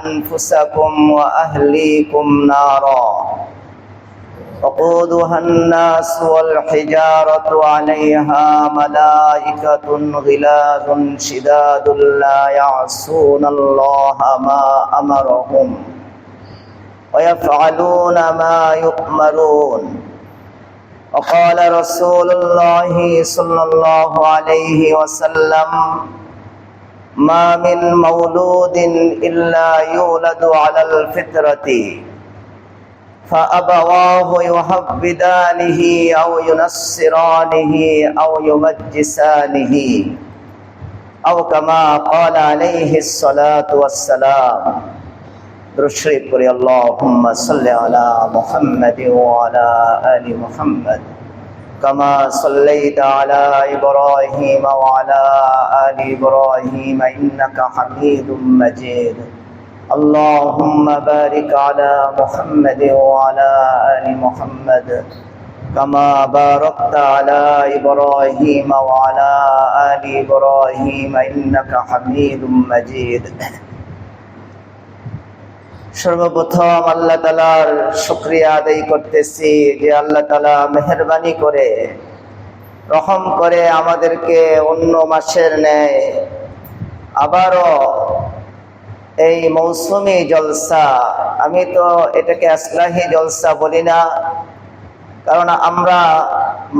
أنفسكم وأهليكم نارا وقودها الناس والحجارة عليها ملائكة غلاظ شداد لا يعصون الله ما أمرهم ويفعلون ما يؤمرون وقال رسول الله صلى الله عليه وسلم ما من مولود إلا يولد على الفطرة فأبواه يهودانه أو ينصرانه أو يمجسانه أو كما قال عليه الصلاة والسلام درشريف قري اللهم صل على محمد وعلى آل محمد كما صليت على إبراهيم وعلى آل إبراهيم إنك حميد مجيد اللهم بارك على محمد وعلى آل محمد كما باركت على إبراهيم وعلى آل إبراهيم إنك حميد مجيد সর্বপ্রথম আল্লাহ তাআলার শুকরিয়া আদায় করতেছি যে আল্লাহ তাআলা মেহেরবানি করে রহম করে আমাদেরকে অন্য মাসের ন্যায় আবারও এই মৌসুমি জলসা, আমি তো এটাকে ইসলাহি জলসা বলি না, কারণ আমরা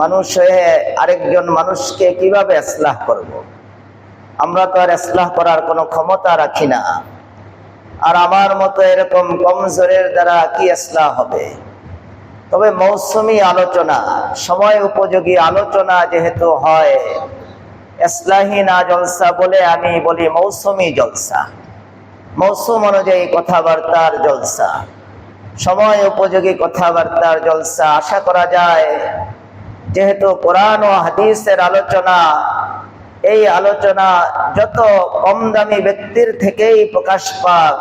মানুষ হয়ে আরেকজন মানুষকে কিভাবে ইসলাহ করব? আমরা তো আর ইসলাহ করার কোনো ক্ষমতা রাখি না, আর আমার মতো এরকম কমজোরের দ্বারা কি ইসলাহ হবে? তবে মৌসুমি আলোচনা, সময় উপযোগী আলোচনা যেহেতু হয়, ইসলাহি না জলসা বলে আমি বলি মৌসুমি জলসা, মৌসুম অনুযায়ী কথাবার্তার জলসা, সময় উপযোগী কথাবার্তার জলসা। আশা করা যায় যেহেতু কোরআন ও হাদিসের আলোচনা, এই আলোচনা যত কম দামি ব্যক্তির থেকেই প্রকাশ পাক,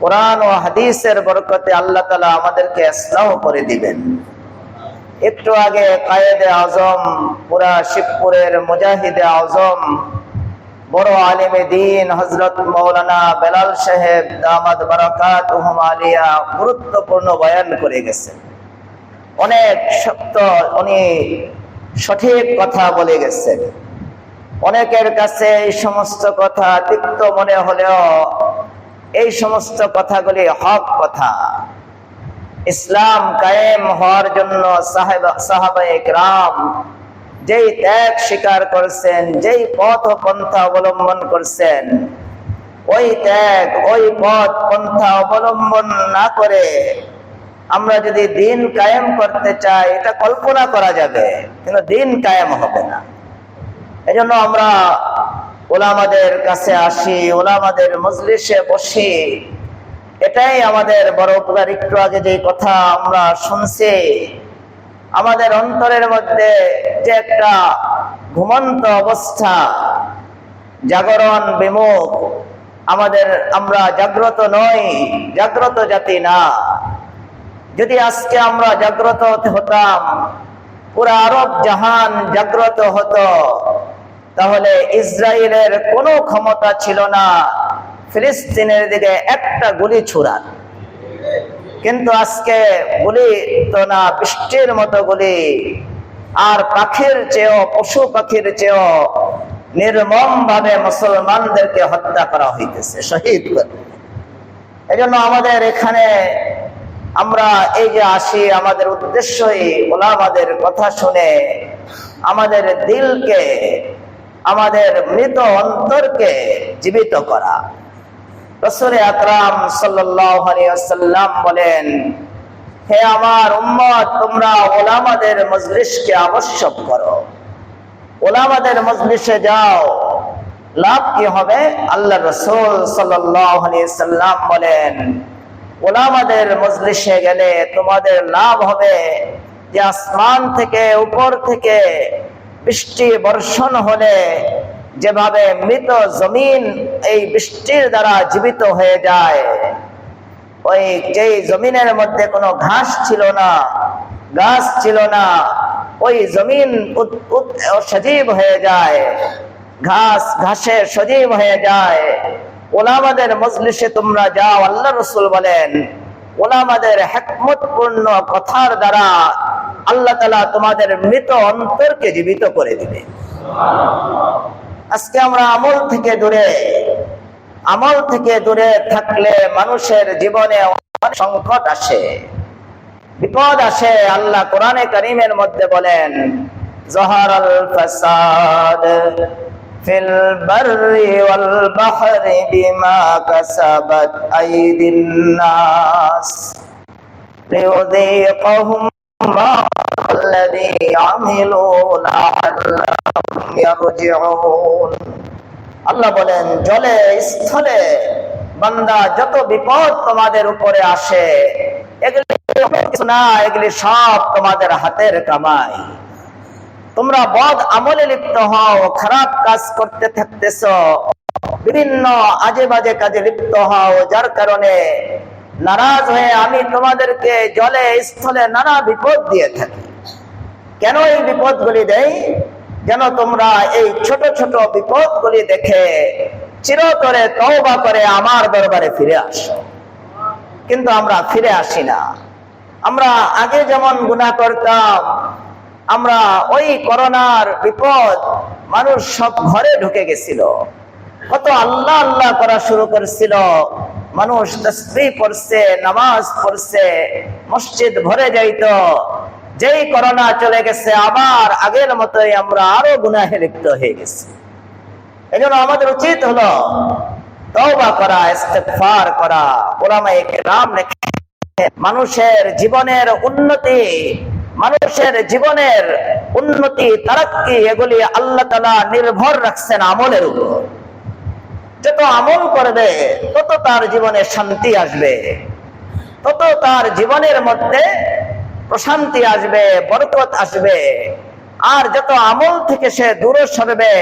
কোরআন ও হাদিসের বরকতে আল্লাহ তাআলা আমাদেরকে ইসলাহ করে দিবেন। একটু আগে কায়েদে আজম, পুরা শিবপুরের মুজাহিদে আজম, বড় আলেমে দ্বীন হযরত মাওলানা বেলাল সাহেব দামাত বারাকাতুহুম আলিয়া গুরুত্বপূর্ণ বয়ান করে গেছেন। অনেক শক্ত, উনি সঠিক কথা বলে গেছেন। অনেকের কাছে এই সমস্ত কথা তিক্ত মনে হলেও এই সমস্ত কথাগুলি হক কথা। ইসলাম কায়েম হওয়ার জন্য সাহাবায়ে কেরাম যেই ত্যাগ স্বীকার করছেন, যেই পথ ও পন্থা অবলম্বন করছেন, ওই ত্যাগ, ওই পথ পন্থা অবলম্বন না করে আমরা যদি দিন কায়েম করতে চাই, এটা কল্পনা করা যাবে, কিন্তু দিন কায়েম হবে না। এজন্য আমরা ওলামাদের কাছে আসি, ওলামাদের মজলিসে বসি, এটাই আমাদের বড় উপকার। একটু আগে যে কথা আমরা শুনছি, আমাদের অন্তরের মধ্যে যে একটা ঘুমন্ত অবস্থা, জাগরণ বিমুখ, আমরা জাগ্রত নই, জাগ্রত জাতি না। যদি আজকে আমরা জাগ্রত হতাম, পুরা আরব জাহান জাগ্রত হতো, তাহলে ইসরায়েলের কোনো ক্ষমতা ছিল না ফিলিস্তিনের দিকে একটা গুলি ছুড়ার। কিন্তু আজকে গুলি তো না, বৃষ্টির মতো গুলি, আর পাখির চেয়েও, পশু পাখির চেয়েও নির্মম ভাবে মুসলমানদেরকে হত্যা করা হইতেছে, শহীদ করে। এই জন্য আমাদের এখানে আমরা এই যে আসি, আমাদের উদ্দেশ্যই ওলামাদের কথা শুনে আমাদের দিলকে, আমাদের মৃত অন্তরকে জীবিত করা। রাসূল আকরাম সাল্লাল্লাহু আলাইহি ওয়াসাল্লাম বলেন, হে আমার উম্মত, তোমরা ওলামাদের মজলিসকে আবশ্যক করো, ওলামাদের মজলিসে যাও। লাভ কি হবে? আল্লাহ রাসূল সাল্লাল্লাহু আলাইহি ওয়াসাল্লাম বলেন, ওলামাদের মজলিসে গেলে তোমাদের লাভ হবে যে আসমান থেকে, উপর থেকে বৃষ্টি বর্ষণ হলে যেভাবে মৃত জমিন এই বৃষ্টির দ্বারা জীবিত হয়ে যায়, ওই যেই জমিনের মধ্যে কোনো ঘাস ছিল না, গাছ ছিল না, ওই জমিন সজীব হয়ে যায়, ঘাসে সজীব হয়ে যায়। ওলামাদের মজলিসে তোমরা যাও, আল্লাহ রাসূল বলেন ওলামাদের হিকমতপূর্ণ কথার দ্বারা আল্লাহ তাআলা তোমাদের মৃত অন্তরকে জীবিত করে দিবে। আজকে আমরা আমল থেকে দূরে থাকলে মানুষের জীবনে অনেক সংকট আসে, বিপদ আসে। আল্লাহ কোরআনে কারীমের মধ্যে বলেন যাহারাল ফাসাদ ফিল বাররি ওয়াল বাহরি বিমা কাসাবাত আইদিন নাস লিয়ুযীকাহুম মা আল্লাযী আমিলু লাআল্লাহুম ইয়ারজিউন। আল্লাহ বলেন জলে স্থলে বান্দা যত বিপদ তোমাদের উপরে আসে এগুলি কিছু না, এগুলি সব তোমাদের হাতের কামাই। তোমরা বদ আমলে লিপ্ত হও, খারাপ কাজ করতে থাকতেছ, বিভিন্ন আজে বাজে কাজে লিপ্ত হও, যার কারণে নারাজ হয়ে আমি তোমাদেরকে জলে স্থলে নানা বিপদ দিয়ে থাকি। কেন এই বিপদগুলি দেই? যেন তোমরা এই ছোট ছোট বিপদগুলি দেখে চিরতরে তওবা করে আমার দরবারে ফিরে আসো। কিন্তু আমরা ফিরে আসি না। আমরা আগে যেমন গুনাহ করতাম, আমরা ওই করোনার বিপদ, মানুষ সব ঘরে ঢুকে গেছিল, কত আল্লাহ আল্লাহ করা শুরু করেছিল, মানুষ তাসবিহ পড়ছে, নামাজ পড়ছে, মসজিদ ভরে যাইত। যেই করোনা চলে গেছে আবার আগের মতোই আমরা আরো গুনাহে লিপ্ত হয়ে গেছি। এজন্য আমাদের উচিত হলো তওবা করা, ইস্তেগফার করা। উলামায়ে কেরাম লেখেন মানুষের জীবনের উন্নতি তারাক্কি এগুলি আল্লাহ তাআলা নির্ভর রাখছেন আমলের উপর। যত আমল করবে তত তার জীবনে শান্তি আসবে, তত তার জীবনের মধ্যে প্রশান্তি আসবে, বরকত আসবে। আর যত আমল থেকে সে দূরে সরবে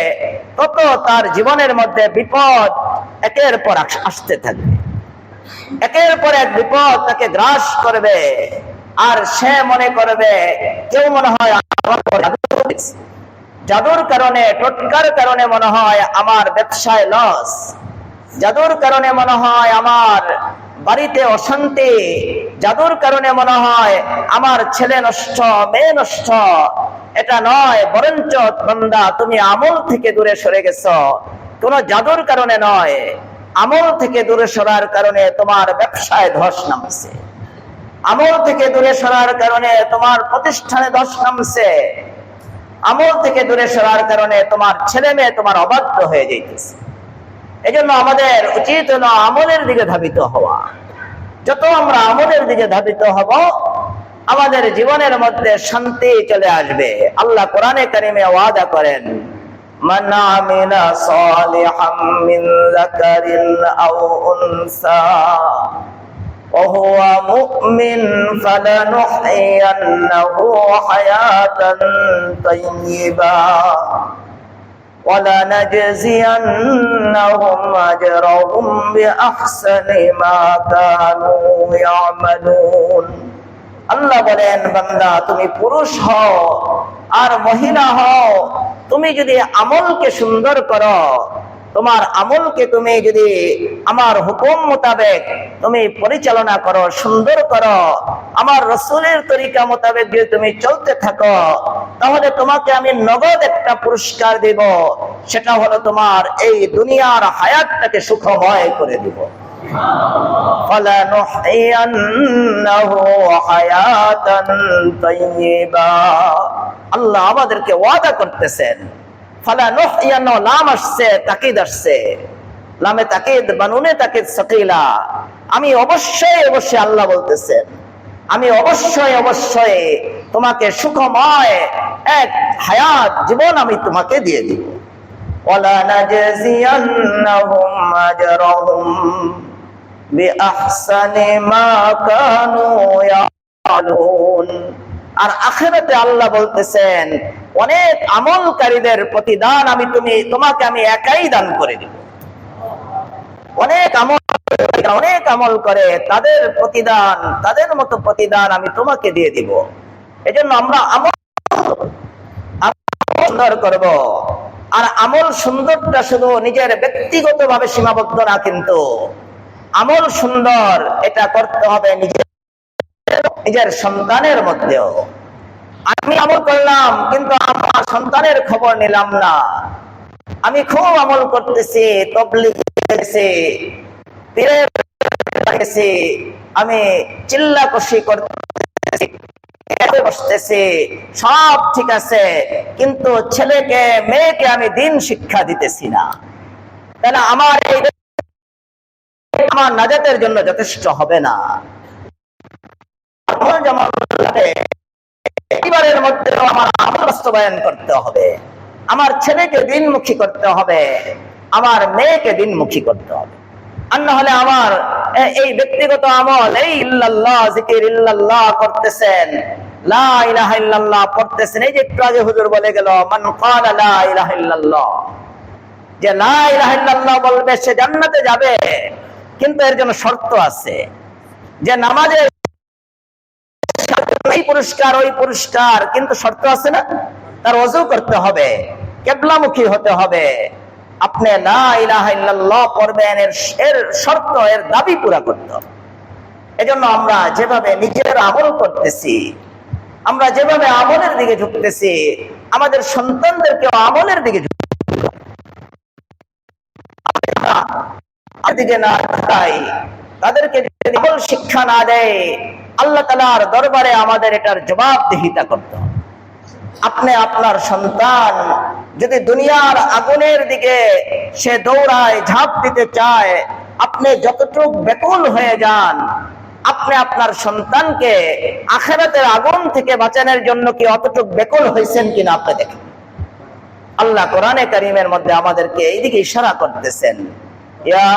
তত তার জীবনের মধ্যে বিপদ একের পর আসতে থাকবে, একের পর এক বিপদ তাকে গ্রাস করবে। আর সে মনে করবে, কেউ মনে হয় জাদুর কারণে, টোটকার কারণে মনে হয় আমার ব্যবসায় লস, জাদুর কারণে মনে হয় আমার বাড়িতে অশান্তি, জাদুর কারণে মনে হয় আমার ছেলে নষ্ট, মেয়ে নষ্ট। এটা নয়, বরঞ্চ বান্দা তুমি আমল থেকে দূরে সরে গেছো, কোন জাদুর কারণে নয়। আমল থেকে দূরে সরার কারণে তোমার ব্যবসায় ধস নামছে, আমল থেকে দূরে সরার কারণে তোমার প্রতিষ্ঠানে ধস নামছে, আমল থেকে দূরে সরার কারণে তোমার ছেলে মেয়ে তোমার অবাধ্য হয়ে যাইতেছে। এজন্য আমাদের উচিত হলো আমলের দিকে ধাবিত হওয়া। যত আমরা আমলের দিকে ধাবিত হব আমাদের জীবনের মধ্যে শান্তি চলে আসবে। আল্লাহ কোরআনে কারিমে ওয়াদা করেন মান আমিলা সালিহাম মিন যাকারিন আও উনসা ওয়া হুয়া মুমিন ফালানুহইয়ান্নাহু হায়াতান তাইয়্যিবা وَلَنَجْزِيَنَّهُمْ أَجْرَهُمْ بِأَحْسَنِ مَا كَانُوا يَعْمَلُونَ। আল্লাহ বলেন বান্দা তুমি পুরুষ হও আর মহিলা হও, তুমি যদি আমলকে সুন্দর করো, তোমার আমলকে তুমি যদি আমার হুকুম মোতাবেক তুমি পরিচালনা করো, সুন্দর করো, আমার রাসূলের তরিকা মোতাবেক যদি তুমি চলতে থাকো, তাহলে তোমাকে আমি নগদ একটা পুরস্কার দেব। সেটা হলো তোমার এই দুনিয়ার হায়াতটাকে সুখময় করে দিব। আল্লাহ আমাদেরকে ওয়াদা করতেছেন। লাম আসছে, তাকিদ আসছে, লামে তাকিদ বানুনে তাকিদ সাকিলা। আমি অবশ্যই আল্লাহ বলতেছেন আমি অবশ্যই তোমাকে সুখময় এক হায়াত জীবন আমি তোমাকে দিয়ে দিব। ওয়ালানাজজিয়ান্নাহুম আজরাহুম বিআহসানি মা কানু ইয়ামালুন। আর আখিরাতে আল্লাহ বলতেছেন অনেক আমলকারীদের প্রতিদান তোমাকে আমি একাই দান করে দিব। অনেক আমল করে তাদের প্রতিদান, তাদের মতো প্রতিদান আমি তোমাকে দিয়ে দিব। এজন্য আমরা আমল সুন্দর করব, আর আমল সুন্দরটা শুধু নিজের ব্যক্তিগতভাবে সীমাবদ্ধ না, কিন্তু আমল সুন্দর এটা করতে হবে নিজের সন্তানের মধ্যেও। আমি আমল করলাম কিন্তু আমার সন্তানের খবর নিলাম না। আমি খুব আমল করতেছি, তাবলীগ করতেছি, পীরের করতেছি, আমি চিল্লা কষি করতেছি, বসতেছি, সব ঠিক আছে, কিন্তু ছেলেকে মেয়েকে আমি দিন শিক্ষা দিতেছি না, তাহলে আমার নাজাতের জন্য যথেষ্ট হবে না। পরিবারের মধ্যে আমার আমল বাস্তবায়ন করতে হবে, আমার ছেলেকে দিনমুখী করতে হবে, আমার মেয়েকে দিনমুখী করতে হবে। আর না হলে আমার এই ব্যক্তিগত আমল, এই ইল্লাল্লাহ জিকির ইল্লাল্লাহ করতেছেন, লা ইলাহা ইল্লাল্লাহ পড়তেছেন, এই যে একটু আগে হুজুর বলে গেল মান ক্বালা লা ইলাহা ইল্লাল্লাহ, যে লা ইলাহা ইল্লাল্লাহ বলবে সে জান্নাতে যাবে, কিন্তু এর জন্য শর্ত আছে, যে নামাজের এই পুরস্কার ওই পুরস্কার, কিন্তু শর্ত আছে না, তার ওযু করতে হবে, কিবলামুখী হতে হবে, আপনি লা ইলাহা ইল্লাল্লাহ পড়বেন, এর শর্ত, এর দাবি পুরা করতে হবে। এজন্য আমরা যেভাবে নিজের আমল করতেছি, আমরা যেভাবে আমলের দিকে ঝুঁকতেছি, আমাদের সন্তানদেরকে আমলের দিকে দিকে না ঢুকাই, তাদেরকে যদি আমল শিক্ষা না দেয়, আল্লাহ তাআলার দরবারে আমাদের এটার জবাবদিহিতা করতে হবে। আপনি আপনার সন্তান যদি দুনিয়ার আগুনের দিকে সে দৌড়ায়, ঝাঁপ দিতে চায়, আপনি যতটুকু ব্যাকুল হয়ে যান, আপনি আপনার সন্তানকে আখিরাতের আগুন থেকে বাঁচানোর জন্য কি অতটুকু ব্যাকুল হয়েছেন কিনা আপনি দেখেন। আল্লাহ কোরআনে কারীমের মধ্যে আমাদেরকে এইদিকে ইশারা করতেছেন, ইয়া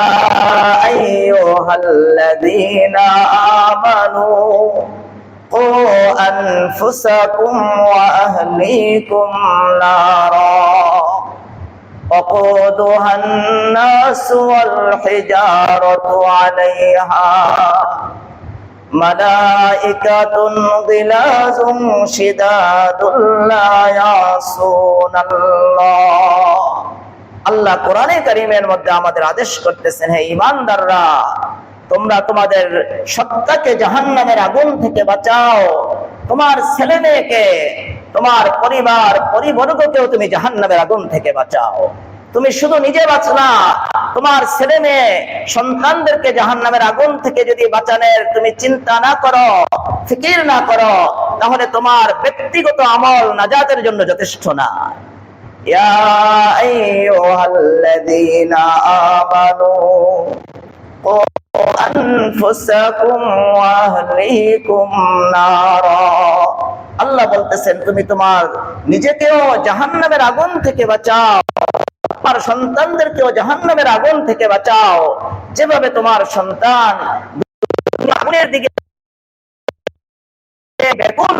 আইয়ুহাল্লাযীনা আমানু কু আনফুসাকুম ওয়া আহলিকুম নারা وقودها الناس والحجارة عليها ملائكة غلاظ شداد لا يعصون الله। আল্লাহ কোরআনে কারীমের মধ্যে আমাদের আদেশ করতেছেন, হে ঈমানদাররা, তোমরা তোমাদের সত্তাকে জাহান্নামের আগুন থেকে বাঁচাও, তোমার ছেলে মেয়েকে, তোমার পরিবার পরিবর্গকেও তুমি জাহান্নামের আগুন থেকে বাঁচাও। তুমি শুধু নিজে বাঁচলা, তোমার ছেলে মেয়ে সন্তানদেরকে জাহান্নামের আগুন থেকে যদি বাঁচানোর তুমি চিন্তা না করো, ফিকির না করো, তাহলে তোমার ব্যক্তিগত আমল নাজাতের জন্য যথেষ্ট না। ইয়া আইয়ুহাল্লাযীনা আমানু কু আনফুসাকুম ওয়া আহলিকুম নারা। আল্লাহ বলতেছেন তুমি তোমার নিজেকেও জাহান্নামের আগুন থেকে বাঁচাও, তোমার সন্তানদেরকেও জাহান্নামের আগুন থেকে বাঁচাও। যেভাবে তোমার সন্তান আগুনের দিকে ব্যাকুল,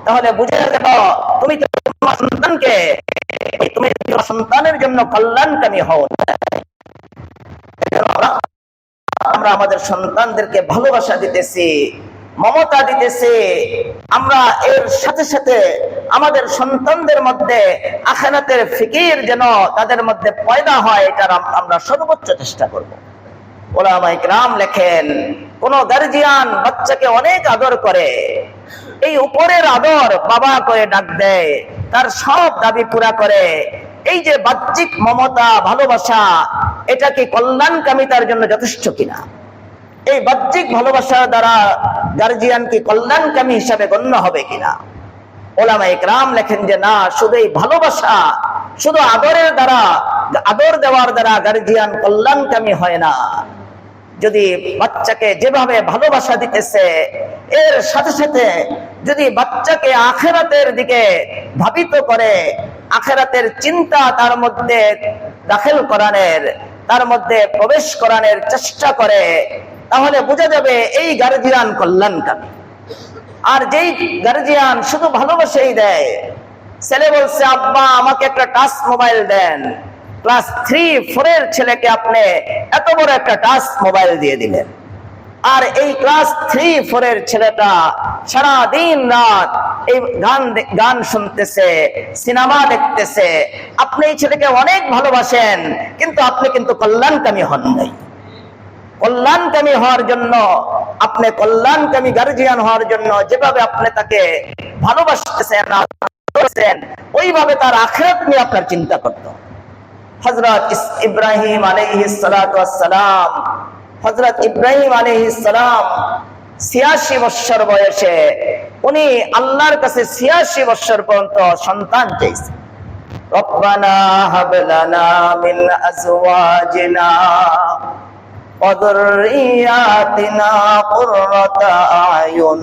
তাহলে বুঝে গেল তুমি তোমার সন্তানকে, তুমি তোমার সন্তানের জন্য কল্যাণকামী হও। আমরা আমাদের সন্তানদেরকে ভালোবাসা দিতেছি, মমতা দিতেছি, আমরা এর সাথে সাথে আমাদের সন্তানদের মধ্যে আখিরাতের ফিকির যেন তাদের মধ্যে পয়দা হয়, এটার আমরা সর্বোচ্চ চেষ্টা করব। উলামায়ে কিরাম লেখেন, কোন গার্জিয়ান বাচ্চাকে অনেক আদর করে, এই উপরের আদর বাবা করে ডাক দেয়, তার সব দাবি পুরা করে, এই যে বাহ্যিক মমতা ভালোবাসা, এটা কি কল্যাণকামিতার জন্য যথেষ্ট কিনা? এই বাহ্যিক ভালোবাসার দ্বারা গার্জিয়ান কি কল্যাণকামী হিসাবে গণ্য হবে কিনা? উলামায়ে কিরাম লেখেন যে না, শুধু এই ভালোবাসা, শুধু আদরের দ্বারা, আদর দেওয়ার দ্বারা গার্জিয়ান কল্যাণকামী হয় না। যদি বাচ্চাকে যেভাবে ভালোবাসা দিতেছে, এর সাথে সাথে যদি বাচ্চাকে আখিরাতের দিকে ধাবিত করে, আখিরাতের চিন্তা তার মধ্যে দাখিল করানোর, তার মধ্যে প্রবেশ করানোর চেষ্টা করে, তাহলে বোঝা যাবে এই গার্জিয়ান কল্যাণকামী। আর যেই গার্জিয়ান শুধু ভালোবাসাই দেয়, ছেলে বলছে আব্বা আমাকে একটা টাচ মোবাইল দেন, ক্লাস 3-4 এর ছেলেকে আপনি এত বড় একটা টাচ মোবাইল দিয়ে দিলেন, আর এই ক্লাস 3-4 এর ছেলেটা সারা দিন রাত এই গান শুনতেছে, সিনেমা দেখতেছে। আপনি এই ছেলেকে অনেক ভালোবাসেন, কিন্তু আপনি কিন্তু কল্যাণকামী হন নাই। কল্যাণকামী হওয়ার জন্য, আপনি কল্যাণকামী গার্জিয়ান হওয়ার জন্য যেভাবে আপনি তাকে ভালোবাসতেছেন, ওইভাবে তার আখিরাত নিয়ে আপনার চিন্তা করতে হবে। হযরত ইব্রাহিম আলাইহিস সালাতু ওয়াস সালাম, হযরত ইব্রাহিম আলাইহিস সালাম 86 বছর বয়সে উনি আল্লাহর কাছে 86 বছর পর্যন্ত সন্তান চাইছেন। রব্বানা হাব লানা মিন আজওয়াজিনা ওয়া যুররিয়াতিনা কুররাতা আয়ুন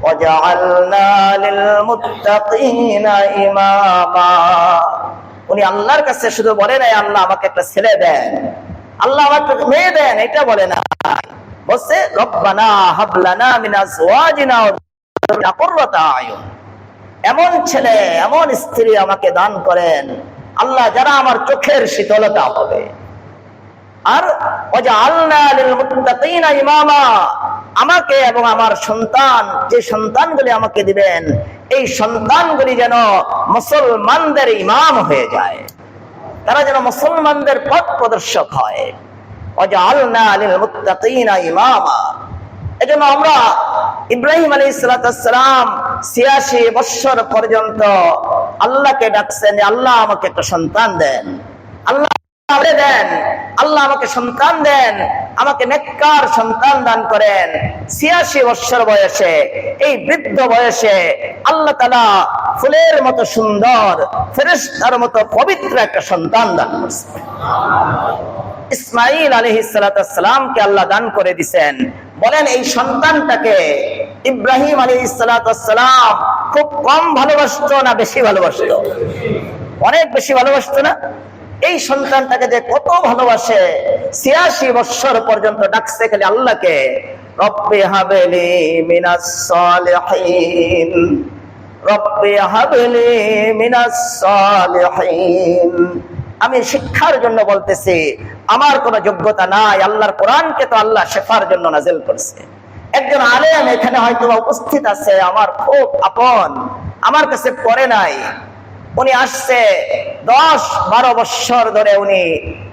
ওয়াজআলনা লিল মুত্তাকিনা ইমামা। উনি আল্লাহর কাছে শুধু বলে নাই আল্লাহ আমাকে একটা ছেলে দেন, আল্লাহ আমাকে মেয়ে দেন, এটা বলে না। বলছে রব্বানা হাব লানা মিন আজওয়াজিনা ওয়া যুররিয়াতিনা কুররাতা আয়ুন, এমন ছেলে এমন স্ত্রী আমাকে দান করেন আল্লাহ যারা আমার চোখের শীতলতা হবে। আর ওয়াজআলনা লিল মুত্তাকিনা ইমামা, আমাকে এবং আমার সন্তান, যে সন্তানগুলি আমাকে দিবেন এই সন্তানগুলি যেন মুসলমানদের ইমাম হয়ে যায়, তারা যেন মুসলমানদের পথ প্রদর্শক হয়। ওয়াজআলনা লিল মুত্তাকিনা ইমামা। এজন্য আমরা ইব্রাহিম আলাইহিস সালাম 86 বছর পর্যন্ত আল্লাহকে ডাকছেন, আল্লাহ আমাকে একটা সন্তান দেন, আল্লাহ দেন, আল্লাহ আমাকে সন্তান দেন, আমাকে নেককার সন্তান দান করেন। 86 বছর বয়সে, এই বৃদ্ধ বয়সে আল্লাহ তাআলা ফুলের মতো সুন্দর, ফেরেশতার মতো পবিত্র একটা সন্তান দান করেছেন। ইসমাঈল আলাইহিস সালামকে আল্লাহ দান করে দিয়েছেন। বলেন এই সন্তানটাকে ইব্রাহিম আলাইহিস সালাম খুব কম ভালোবাসতো না বেশি ভালোবাসতো? অনেক বেশি ভালোবাসতো না? এই সন্তানটাকে যে কত ভালোবাসে, 86 বছর পর্যন্ত ডাকছে খালি আল্লাহকে, রব্বি হাবলি মিনাস সালিহিন, রব্বি হাবলি মিনাস সালিহিন। আমি শিক্ষার জন্য বলতেছি, আমার কোনো যোগ্যতা নাই, আল্লাহর কোরআনকে তো আল্লাহ শেফার জন্য নাজিল করছে। একজন আলেম এখানে হয়তো উপস্থিত আছে, আমার খুব আপন, আমার কাছে পড়ে নাই, উনি আসছে 10-12 বছর ধরে উনি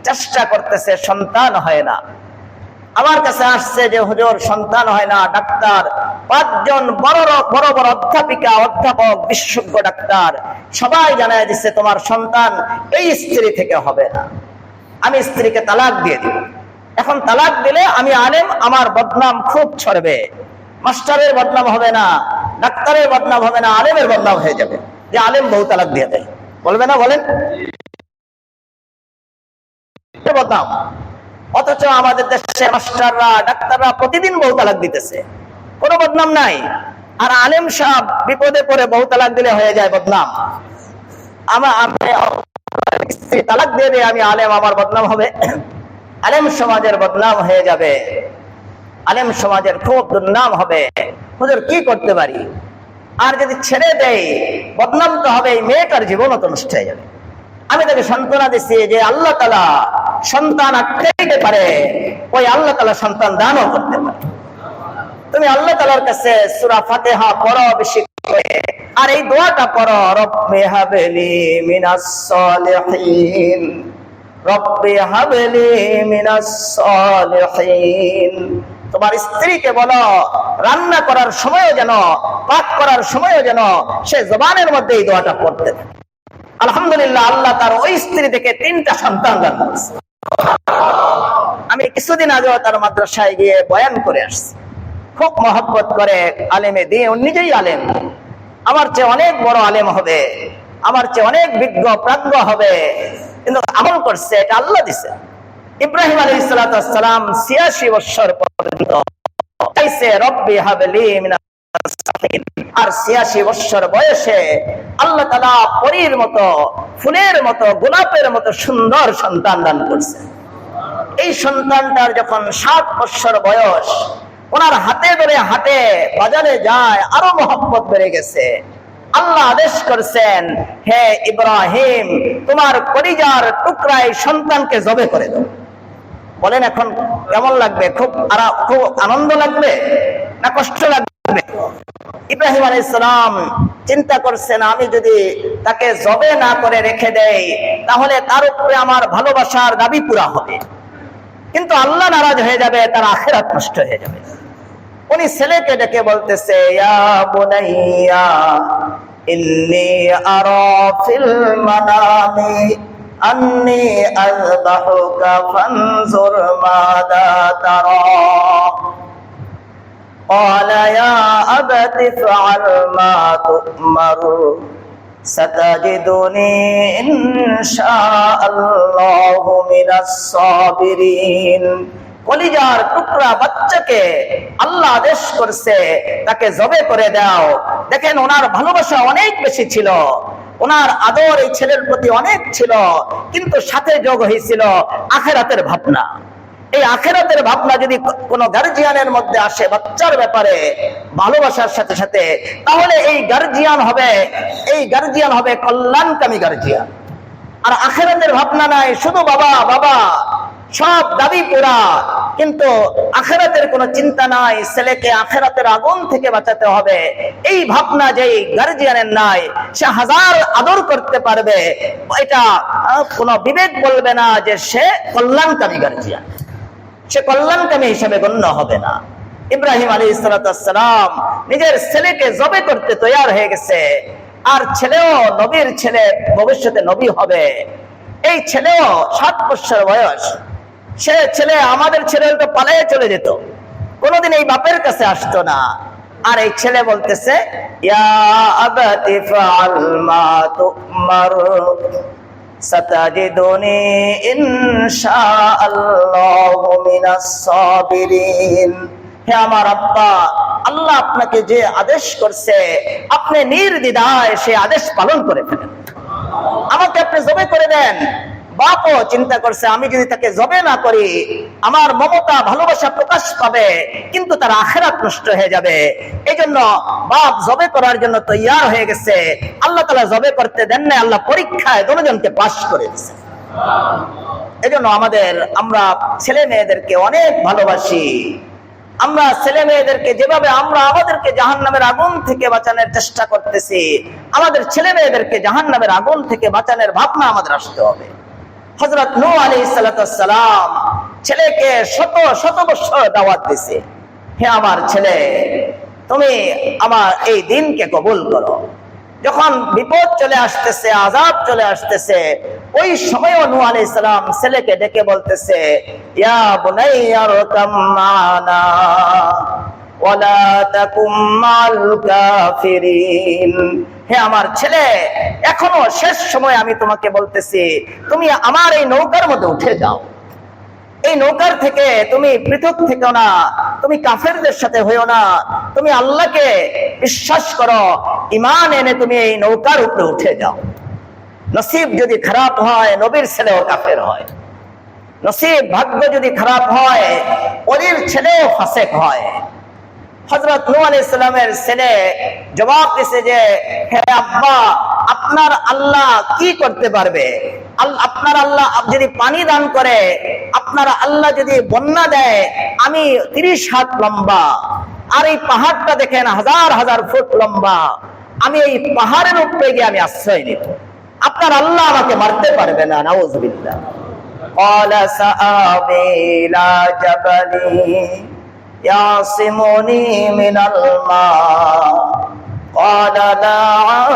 চেষ্টা করতেছে, সন্তান হয় না। আমার কাছে আসছে যে হুজুর সন্তান হয় না। ডাক্তার 5 জন বড় বড় অধ্যাপিকা, অধ্যাপক, বিশেষজ্ঞ ডাক্তার সবাই জানায় দিচ্ছে তোমার সন্তান এই স্ত্রী থেকে হবে না, আমি স্ত্রীকে তালাক দিয়ে দিব। এখন তালাক দিলে আমি আলেম, আমার বদনাম খুব ছড়বে, মাস্টারের বদনাম হবে না, ডাক্তারের বদনাম হবে না, আলেমের বদনাম হয়ে যাবে যে আলেম বউ তালাক দিয়ে দেয়। বলবে না? বলেন বদনাম। অথচ আমাদের দেশে মাস্টাররা, ডাক্তাররা প্রতিদিন বউ তালাক দিতেছে, কোনো বদনাম নাই। আর আলেম সাহেব বিপদে পড়ে বউ তালাক দিলে হয়ে যায় বদনাম। স্ত্রী তালাক দিয়ে দেয়, আমি আলেম, আমার বদনাম হবে, আলেম সমাজের বদনাম হয়ে যাবে, আলেম সমাজের খুব দুর্নাম হবে। হুজুর কি করতে পারি? আর যদি ছেড়ে দেয় বদনাম তো হবে, এই মেয়েটার জীবনও তো নষ্ট হয়ে যাবে। আমি তাকে সান্ত্বনা দিচ্ছি যে আল্লাহ তাআলা সন্তান আটকাইতে পারে, ওই আল্লাহ তাআলা সন্তান দানও করতে পারে। তুমি আল্লাহ তাআলার কাছে সূরা ফাতিহা পড়ো বেশি করে, আর এই দোয়াটা পড়ো, রব্বি হাবলি মিনাস সালিহিন, রব্বি হাবলি মিনাস সালিহিন। তোমার স্ত্রীকে বলো রান্না করার সময়ও যেন, পাক করার সময়ও যেন সে জবানের মধ্যে এই দোয়াটা পড়তে থাকে। আলহামদুলিল্লাহ, আল্লাহ তার ওই স্ত্রী থেকে 3টা সন্তান দান করেছে। আমি কিছুদিন আগে তার মাদ্রাসায় গিয়ে বয়ান করে আসছি, খুব মহব্বত করে, আলেমে দিয়ে, নিজেই আলেম, আমার চেয়ে অনেক বড় আলেম হবে, আমার চেয়ে অনেক বিজ্ঞ প্রাজ্ঞ হবে, কিন্তু আমল করছে এটা আল্লাহ দিছে। ইব্রাহিম আলাইহিস সালাম 86 বছর পর্যন্ত চাইছে রব্বি হাবলি মিনাস সালিহিন, আর 86 বছর বয়সে আল্লাহ তাআলা পরীর মতো, ফুলের মতো, গোলাপের মতো সুন্দর সন্তান দান করছে। এই সন্তানটার যখন 7 বছর বয়স, ওনার হাতে ধরে হাঁটে, বাজারে যায়, আরো মহব্বত বেড়ে গেছে। আল্লাহ আদেশ করছেন, হে ইব্রাহিম, তোমার কলিজার টুকরায় সন্তানকে জবে করে দাও। বলেন এখন কেমন লাগবে? খুব আনন্দ লাগবে না কষ্ট লাগবে? ইব্রাহিম আলাইহিস সালাম চিন্তা করছেন, আমি যদি তাকে জবে না করে রেখে দেই তাহলে তার উপরে আমার ভালোবাসার দাবি পুরা হবে, কিন্তু আল্লাহ নারাজ হয়ে যাবে, তার আখিরাত নষ্ট হয়ে যাবে। উনি ছেলেকে ডেকে বলতেছে, ইয়া বুনাইয়া ইন্নী আরা ফিল মানামি আন্নী আযবাহুকা ফানজুর মাযা তারা। قال يا أبت افعل ما تؤمر ستجدني إن شاء الله من الصابرين। কলিজার টুকরা বাচ্চাকে আল্লাহ আদেশ করছে তাকে জবে করে দাও। দেখেন ওনার ভালোবাসা অনেক বেশি ছিল, ওনার আদর এই ছেলের প্রতি অনেক ছিল, কিন্তু সাথে যোগ হয়েছিল আখিরাতের ভাবনা। এই আখিরাতের ভাবনা যদি কোন গার্জিয়ানের মধ্যে আসে বাচ্চার ব্যাপারে ভালোবাসার সাথে সাথে, তাহলে এই গার্জিয়ান হবে কল্যাণকামী গার্জিয়ান। আর আখিরাতের ভাবনা নাই, শুধু বাবা বাবা, সব দাবি পুরা, কিন্তু আখিরাতের কোনো চিন্তা নাই, ছেলেকে আখিরাতের আগুন থেকে বাঁচাতে হবে, এই ভাবনা যেই গার্জিয়ানের নাই, সে হাজার আদর করতে পারবে, এটা কোনো বিবেক বলবে না যে সে কল্যাণকামী গার্জিয়ান, সে কল্যাণকামী হিসেবে গণ্য হবে না। ইব্রাহিম আলাইহিস সালাম নিজের ছেলেকে জবে করতে তৈয়ার হয়ে গেছে, আর ছেলেও নবীর ছেলে, ভবিষ্যতে নবী হবে। এই ছেলেও 7 বছর বয়স, সে ছেলে আমাদের ছেলে তো পালিয়ে চলে যেত, কোনোদিন এই বাপের কাছে আসতো না। আর এই ছেলে বলতেছে, ইয়া আবাতি ফাআল মা তুমার সাতাজিদুনি ইনশাআল্লাহু মিনাস সাবিরিন। হে আমার আব্বা, আল্লাহ আপনাকে যে আদেশ করছে আপনি নির্দ্বিধায় সে আদেশ পালন করে ফেলেন, আমাকে আপনি জবে করে দেন। বাপও চিন্তা করছে, আমি যদি তাকে জবে না করি আমার মমতা ভালোবাসা প্রকাশ পাবে, কিন্তু তার আখিরাত নষ্ট হয়ে যাবে। এই জন্য বাপ জবে করার জন্য তৈয়ার হয়ে গেছে। আল্লাহ তাআলা জবে করতে দেন না, আল্লাহ পরীক্ষায় দুজনকে পাস করে দিয়েছে। এই জন্য আমরা ছেলে মেয়েদেরকে অনেক ভালোবাসি। আমরা ছেলে মেয়েদেরকে যেভাবে আমরা আমাদেরকে জাহান্নামের আগুন থেকে বাঁচানোর চেষ্টা করতেছি, আমাদের ছেলে মেয়েদেরকে জাহান্নামের আগুন থেকে বাঁচানোর ভাবনা আমাদের আসতে হবে। হযরত নূহ আলাইহিস সালাম ছেলেকে শত বছর দাওয়াত দিয়েছে, হে আমার ছেলে, তুমি আমার এই দিনকে কবুল করো। যখন বিপদ চলে আসতেছে, আযাব চলে আসতেছে, ওই সময়ও নূহ আলাইহিস সালাম ছেলেকে ডেকে বলতেছে, ইয়া বুনাইয়া রকাম মানা ওয়ালা তাকুম মাল কাফিরিন। হে আমার ছেলে, এখনো শেষ সময় আমি তোমাকে বলতেছি, তুমি আমার এই নৌকার মধ্যে উঠে যাও। এই নৌকার থেকে তুমি পৃথক থেকো না, তুমি কাফেরদের সাথে হইও না, তুমি আল্লাহকে বিশ্বাস করো, ঈমান এনে তুমি এই নৌকার উপরে উঠে যাও। নসিব যদি খারাপ হয় নবীর ছেলেও কাফের হয়, নসিব ভাগ্য যদি খারাপ হয় ওলির ছেলেও ফাসেক হয়। হযরত নূহ আলাইহিস সালামের ছেলে জবাব দিয়েছে যে, হে আব্বা, আপনার আল্লাহ কি করতে পারবে? আপনার আল্লাহ যদি পানি দান করে, আপনার আল্লাহ যদি বন্যা দেয়, আমি 30 হাত লম্বা, আর এই পাহাড়টা দেখেন 1000 ফুট লম্বা, আমি এই পাহাড়ের উপরে গিয়ে আমি আশ্রয় নিব, আপনার আল্লাহ আমাকে মারতে পারবে না। নাউযুবিল্লাহ। ক্বালা সাআবি ইলা জাবালি ইয়াসিমুনি মিনাল মা ক্বালা লা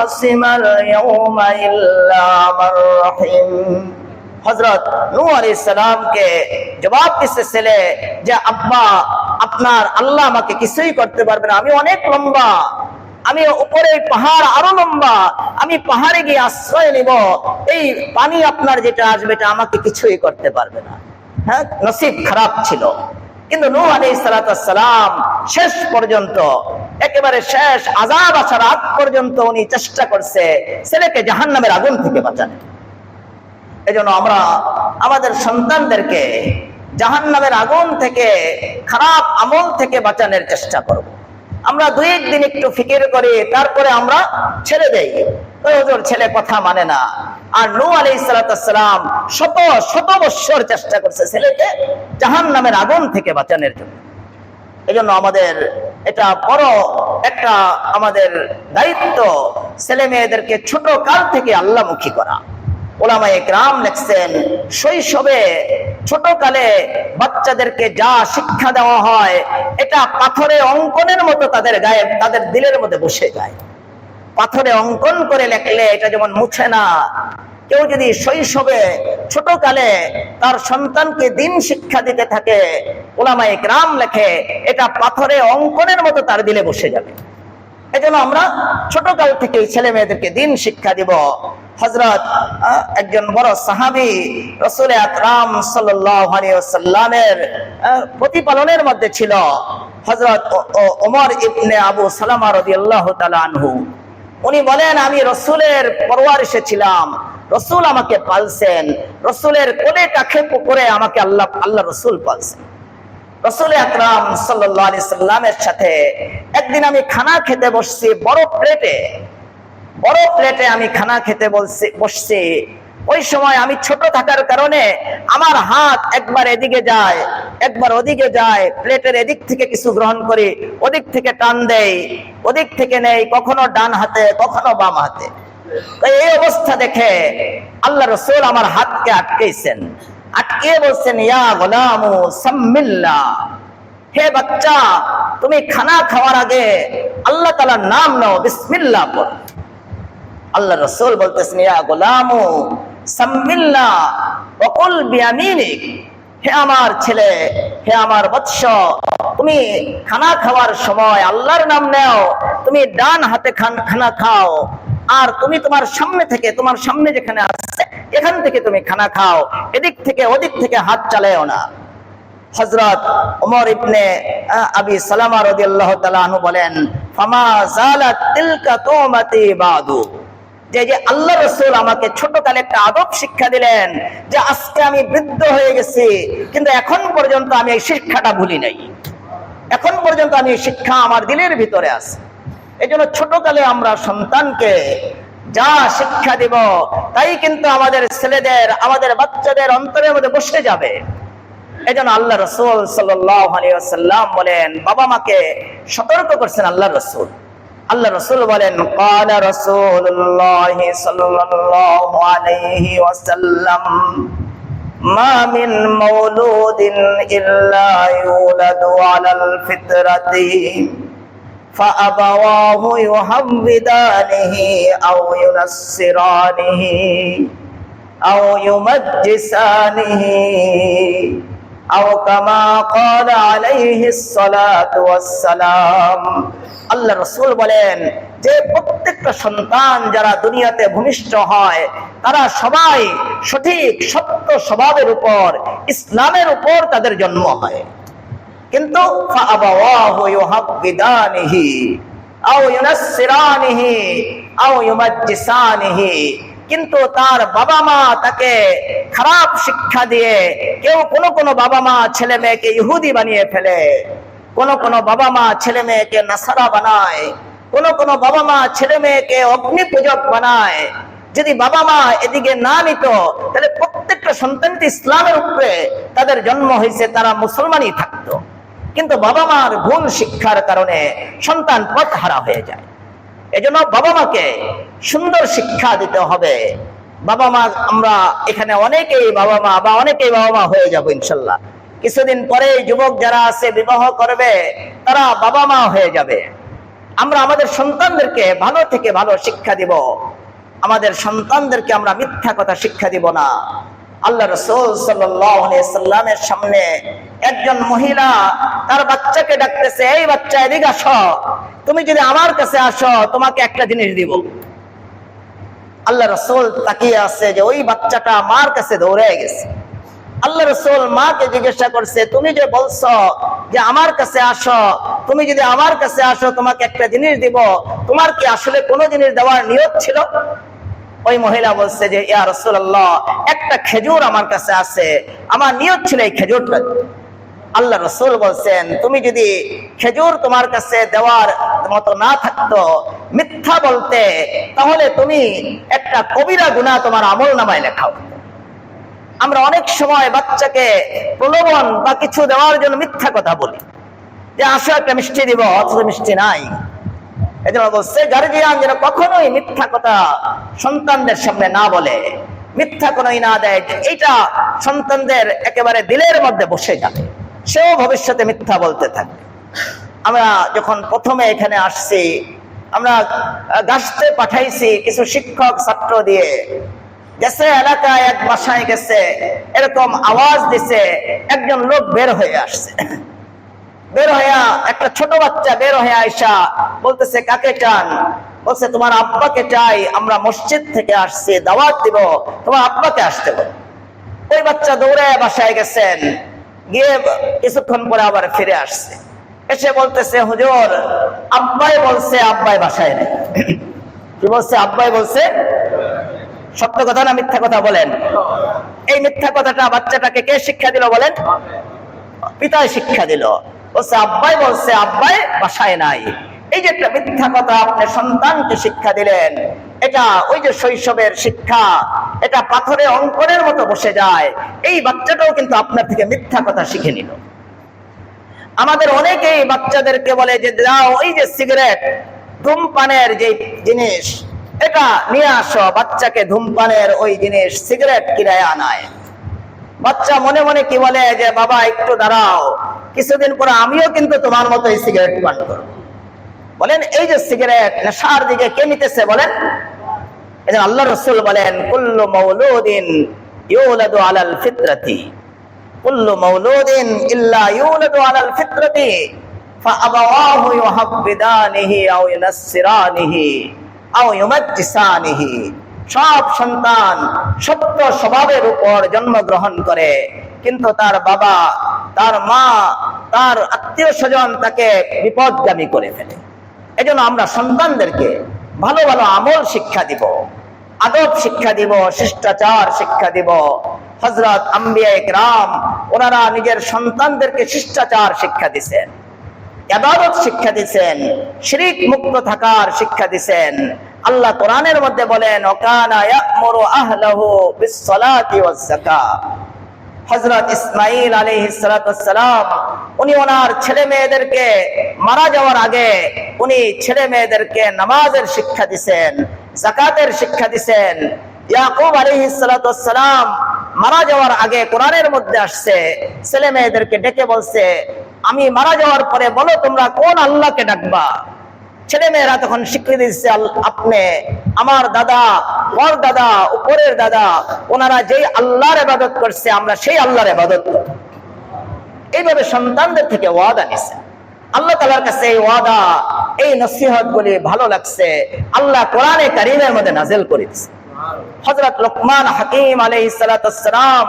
আসিমাল ইয়াওমা ইল্লা মান রাহিম। হযরত নূহ আলাইহিস সালামকে জবাব দিছে ছেলে যে, আব্বা, আপনার আল্লাহ আমাকে কিছুই করতে পারবে না, আমি অনেক লম্বা, আমি উপরে পাহাড় আরো লম্বা, আমি পাহাড়ে গিয়ে আশ্রয় নিব, এই পানি আপনার যেটা আসবে এটা আমাকে কিছুই করতে পারবে না। হ্যাঁ, নসিব খারাপ ছিল, কিন্তু নূহ আলাইহিস সালাম শেষ পর্যন্ত, একেবারে শেষ আযাব আসার আগ পর্যন্ত উনি চেষ্টা করছে ছেলেকে জাহান্নামের আগুন থেকে বাঁচানো। এজন্য আমরা আমাদের সন্তানদেরকে জাহান্নামের আগুন থেকে, খারাপ আমল থেকে বাঁচানোর চেষ্টা করব। আমরা 2-1 দিন একটু ফিকির করি, তারপরে আমরা ছেড়ে দেই, ওই হুজুর ছেলে কথা মানে না। আর নূহ আলাইহিস সালাম শত শত বৎসর চেষ্টা করছে ছেলেকে জাহান্নামের আগুন থেকে বাঁচানোর জন্য। এজন্য আমাদের এটা বড় একটা আমাদের দায়িত্ব, ছেলে মেয়েদেরকে ছোট কাল থেকে আল্লাহমুখী করা। ওলামায়ে কেরাম লিখছেন, শৈশবে ছোট কালে বাচ্চাদেরকে যা শিক্ষা দেওয়া হয় এটা পাথরে অঙ্কনের মতো তাদের গায়ে, তাদের দিলের মধ্যে বসে যায়। পাথরে অঙ্কন করে লেখলে এটা যেমন মুছে না, কেউ যদি শৈশবে ছোট কালে তার সন্তানকে দিন শিক্ষা দিতে থাকে, ওলামায়ে কেরাম লেখে এটা পাথরে অঙ্কনের মতো তার দিলে বসে যাবে। এজন্য আমরা ছোট কাল থেকে ছেলে মেয়েদেরকে দিন শিক্ষা দিব। হযরত একজন বড় সাহাবী রাসূল আকরাম সাল্লাল্লাহু আলাইহি ওয়াসাল্লামের প্রতিপালনের মধ্যে ছিল হযরত ওমর ইবনে আবু সালামা রাদিয়াল্লাহু তাআলা আনহু। উনি বলেন, আমি রাসূলের পরওয়ারিশে ছিলাম, রাসূল আমাকে পালছেন, রাসূলের কোলে কাছে পুকুরে আমাকে আল্লাহ রাসূল পালছেন। রাসূল আকরাম সাল্লাল্লাহু আলাইহি সাল্লামের সাথে একদিন আমি খানা খেতে বসছি, বড় প্লেটে আমি খানা খেতে বসছি। ওই সময় আমি ছোট থাকার কারণে আমার হাত একবার এদিকে যায় একবার ওদিকে যায়, প্লেটের এদিক থেকে কিছু গ্রহণ করি, ওদিক থেকে টান দেই, ওদিক থেকে নেই, কখনো ডান হাতে কখনো বাম হাতে। এই অবস্থা দেখে আল্লাহ রাসূল আমার হাতকে আটকেছেন, আটকে বলছেন, ইয়া গোলামু সাম্মিল্লাহ, হে বাচ্চা তুমি খানা খাওয়ার আগে আল্লাহ তাআলার নাম নাও, বিসমিল্লাহ পড়ো। আল্লাহ রাসূল বলতেছেন, ইয়া গোলামু সাম্মিল্লাহ ওয়া কুল বিয়ামিনিক, হে আমার ছেলে, হে আমার বৎস, তুমি খানা খাওয়ার সময় আল্লাহর নাম নাও, তুমি ডান হাতে খানা খাও, আর তুমি তোমার সামনে থেকে, তোমার সামনে যেখানে আছে এখান থেকে তুমি খানা খাও, এদিক থেকে ওদিক থেকে হাত চালাও না। হযরত ওমর ইবনে আবি সালামা রাদিয়াল্লাহু তাআলা আনহু বলেন, ফামা যালাত তিলকা তুমাতি বাদু, যে আল্লাহ রাসূল আমাকে ছোটকালে একটা আদব শিক্ষা দিলেন, যে আজকে আমি বৃদ্ধ হয়ে গেছি কিন্তু এখন পর্যন্ত আমি এই শিক্ষাটা ভুলি নাই, এখন পর্যন্ত আমি এই শিক্ষা আমার দিলের ভিতরে আছে। এজন্য ছোটকালে আমরা সন্তানকে যা শিক্ষা দিব তাই কিন্তু আমাদের ছেলেদের, আমাদের বাচ্চাদের অন্তরের মধ্যে বসে যাবে। এজন্য আল্লাহ রাসূল সাল্লাল্লাহু আলাইহি ওয়াসাল্লাম বলেন, বাবা মাকে সতর্ক করছেন আল্লাহ রাসূল। আল্লাহ রাসূল বলেন, ক্বালা রাসূলুল্লাহ সাল্লাল্লাহু আলাইহি ওয়াসাল্লাম, মা মিন মাউলুদিন ইল্লা ইউলাদু আলাল ফিতরাতি فأبواه يهودانه أو ينصرانه أو يمجسانه أو كما قال عليه الصلاة والسلام। আল্লাহ রাসূল বলেন যে প্রত্যেকটা সন্তান যারা দুনিয়াতে ভূমিষ্ঠ হয় তারা সবাই সঠিক সত্য স্বভাবের উপর, ইসলামের উপর তাদের জন্ম হয়, কিন্তু ফাআবাওয়াহু ইউহাব্বিদানিহি আও ইউনাসসিরানিহি আও ইউমাজ্জিসানিহি, কিন্তু তার বাবা মা তাকে খারাপ শিক্ষা দিয়ে, কোনো বাবা মা ছেলে মেয়েকে ইহুদি বানিয়ে ফেলে, কোনো বাবা মা ছেলে মেয়েকে নাসারা বানায়, কোনো বাবা মা ছেলে মেয়েকে অগ্নি পূজক বানায়। যদি বাবা মা এদিকে না নিত তাহলে প্রত্যেকটা সন্তানটি ইসলামের উপরে তাদের জন্ম হয়েছে, তারা মুসলমানই থাকতো। কিন্তু বাবা মার ভুল শিক্ষার কারণে সন্তান পথহারা হয়ে যায়। এজন্য বাবা মাকে সুন্দর শিক্ষা দিতে হবে। বাবা মা, আমরা এখানে অনেকেই বাবা মা হয়ে যাব ইনশাল্লাহ। কিছুদিন পরে যুবক যারা আছে বিবাহ করবে তারা বাবা মা হয়ে যাবে। আমরা আমাদের সন্তানদেরকে ভালো থেকে ভালো শিক্ষা দিব, আমাদের সন্তানদেরকে আমরা মিথ্যা কথা শিক্ষা দিব না। আল্লাহ রাসূল সাল্লাল্লাহু আলাইহি সাল্লামের সামনে একজন মহিলা তার বাচ্চাকে ডাকতেছে, এই বাচ্চা এদিকে আসো, তুমি যদি আমার কাছে আসো তোমাকে একটা জিনিস দিব। আল্লাহ রাসূল তাকিয়ে আছে যে ওই বাচ্চাটা মার কাছে দৌড়ে গেছে। আল্লাহ রাসূল মাকে জিজ্ঞাসা করছে, তুমি যে বলছো যে আমার কাছে আসো, তুমি যদি আমার কাছে আসো তোমাকে একটা জিনিস দিব, তোমার কি আসলে কোনো জিনিস দেওয়ার নিয়ত ছিল? ওই মহিলা বলছে যে ইয়া রাসূলুল্লাহ, একটা খেজুর আমার কাছে আছে, আমার নিয়ত ছিল এই খেজুরটা। আল্লাহ রাসূল বলছেন, তুমি যদি খেজুর তোমার কাছে দেওয়ার মতো না থাকতো, মিথ্যা বলতে, তাহলে তুমি একটা কবিরা গুনাহ তোমার আমলনামায় লেখা হতো। আমরা অনেক সময় বাচ্চাকে প্রলোভন বা কিছু দেওয়ার জন্য মিথ্যা কথা বলি, যে আসো একটা মিষ্টি দিব, অথচ মিষ্টি নাই। এজন্য বলছে গার্জিয়ান যেন কখনোই মিথ্যা কথা সন্তানদের সামনে না বলে, মিথ্যা কোনোই না দেয়, এইটা সন্তানদের একেবারে দিলের মধ্যে বসে যাবে, সেও ভবিষ্যতে মিথ্যা বলতে থাকবে। আমরা যখন প্রথমে এখানে আসছি, আমরা গাছতে পাঠাইছি কিছু শিক্ষক ছাত্র দিয়ে, গেছে এলাকায় এক বাসায় গেছে, এরকম আওয়াজ দিছে, একজন লোক বের হয়ে আসছে, বের হইয়া একটা ছোট বাচ্চা বের হয়ে আইসা বলতেছে, কাকে চান? বলছে, তোমার আব্বাকে চাই, আমরা মসজিদ থেকে আসছি, দাওয়াত দিব, তোমার আব্বাকে আসতে বলো। ওই বাচ্চা দৌড়ে বাসায় গেছেন, গিয়ে কিছুক্ষণ পরে আবার ফিরে আসছে, এসে বলতেছে, হুজুর আব্বাই বলছে আব্বাই বাসায় নেই। কি বলছে? আব্বাই বলছে। সত্য কথা না মিথ্যা কথা বলেন? এই মিথ্যা কথাটা বাচ্চাটাকে কে শিক্ষা দিল বলেন? পিতায় শিক্ষা দিল। বলছে আব্বাই বলছে আব্বাই বাসায় নাই। এই যে একটা মিথ্যা কথা আপনি সন্তানকে শিক্ষা দিলেন, এটা ওই যে শৈশবের শিক্ষা, এটা পাথরে অঙ্কনের মতো বসে যায়। এই বাচ্চাটাও কিন্তু আপনার থেকে মিথ্যা কথা শিখে নিল। আমাদের অনেকেই বাচ্চাদেরকে বলে যে যাও ওই যে সিগারেট, ধূমপানের যে জিনিস, এটা নিয়ে আসো। বাচ্চাকে ধূমপানের ওই জিনিস সিগারেট কিনায় আনায়। বাচ্চা মনে মনে কি বলে যে বাবা একটু দাঁড়াও, কিছুদিন পরে আমিও কিন্তু তোমার মতোই সিগারেট পান করব। বলেন এই যে সিগারেট নেশার দিকে কে নিতেছে বলেন? এজন্য আল্লাহ রাসূল বলেন, কুল্লু মাউলুদিন ইউলাদু আলাল ফিতরাতি, কুল্লু মাউলুদিন ইল্লা ইউলাদু আলাল ফিতরাতি ফাআবাওয়াহু ইউহাব্বিদানিহি আও ইউনাসসিরানিহি আও ইউমাজ্জিসানিহি। সব সন্তান সত্য স্বভাবের উপর জন্মগ্রহণ করে, কিন্তু তার বাবা, তার মা, তার আত্মীয় স্বজন তাকে বিপদগামী করে ফেলে। এজন্য আমরা সন্তানদেরকে ভালো ভালো আমল শিক্ষা দিব, আদব শিক্ষা দিব, শিষ্টাচার শিক্ষা দিব। হযরত আম্বিয়া ইকরাম ওনারা নিজের সন্তানদেরকে শিষ্টাচার শিক্ষা দিয়েছেন, ইবাদত শিক্ষা দিয়েছেন, শিরক মুক্ত থাকার শিক্ষা দিয়েছেন। আল্লাহ কোরআনের মধ্যে বলেন, ওয়াকানা ইয়া'মুরু আহলাহু বিস-সালাতি ওয়াজ-যাকাত। হযরত ইসমাঈল আলাইহিস সালাতু ওয়াস সালাম উনি ওনার ছেলে মেয়েদেরকে মারা যাওয়ার আগে উনি ছেলে মেয়েদেরকে নামাজের শিক্ষা দিয়েছেন, যাকাতের শিক্ষা দিয়েছেন। ইয়াকুব আলাইহিস সালাতু ওয়াস সালাম মারা যাওয়ার আগে কোরআনের মধ্যে আসছে, ছেলে মেয়েদেরকে ডেকে বলছে, আমি মারা যাওয়ার পরে বলো তোমরা কোন আল্লাহকে ডাকবা। ছেলে মেয়েরা তখন স্বীকৃতি দিচ্ছে, আপনি, আমার দাদা, ওর দাদা, উপরের দাদা, ওনারা যেই আল্লাহর ইবাদত করছে আমরা সেই আল্লাহর ইবাদত করব। এইভাবে সন্তানদের থেকে ওয়াদা নিছে। আল্লাহ তাআলার কাছে এই ওয়াদা, এই নসিহত গুলি ভালো লাগছে, আল্লাহ কোরআনে কারীমের মধ্যে নাযিল করে দিয়েছে। হযরত লোকমান হাকিম আলাইহিস সালাতু ওয়াস সালাম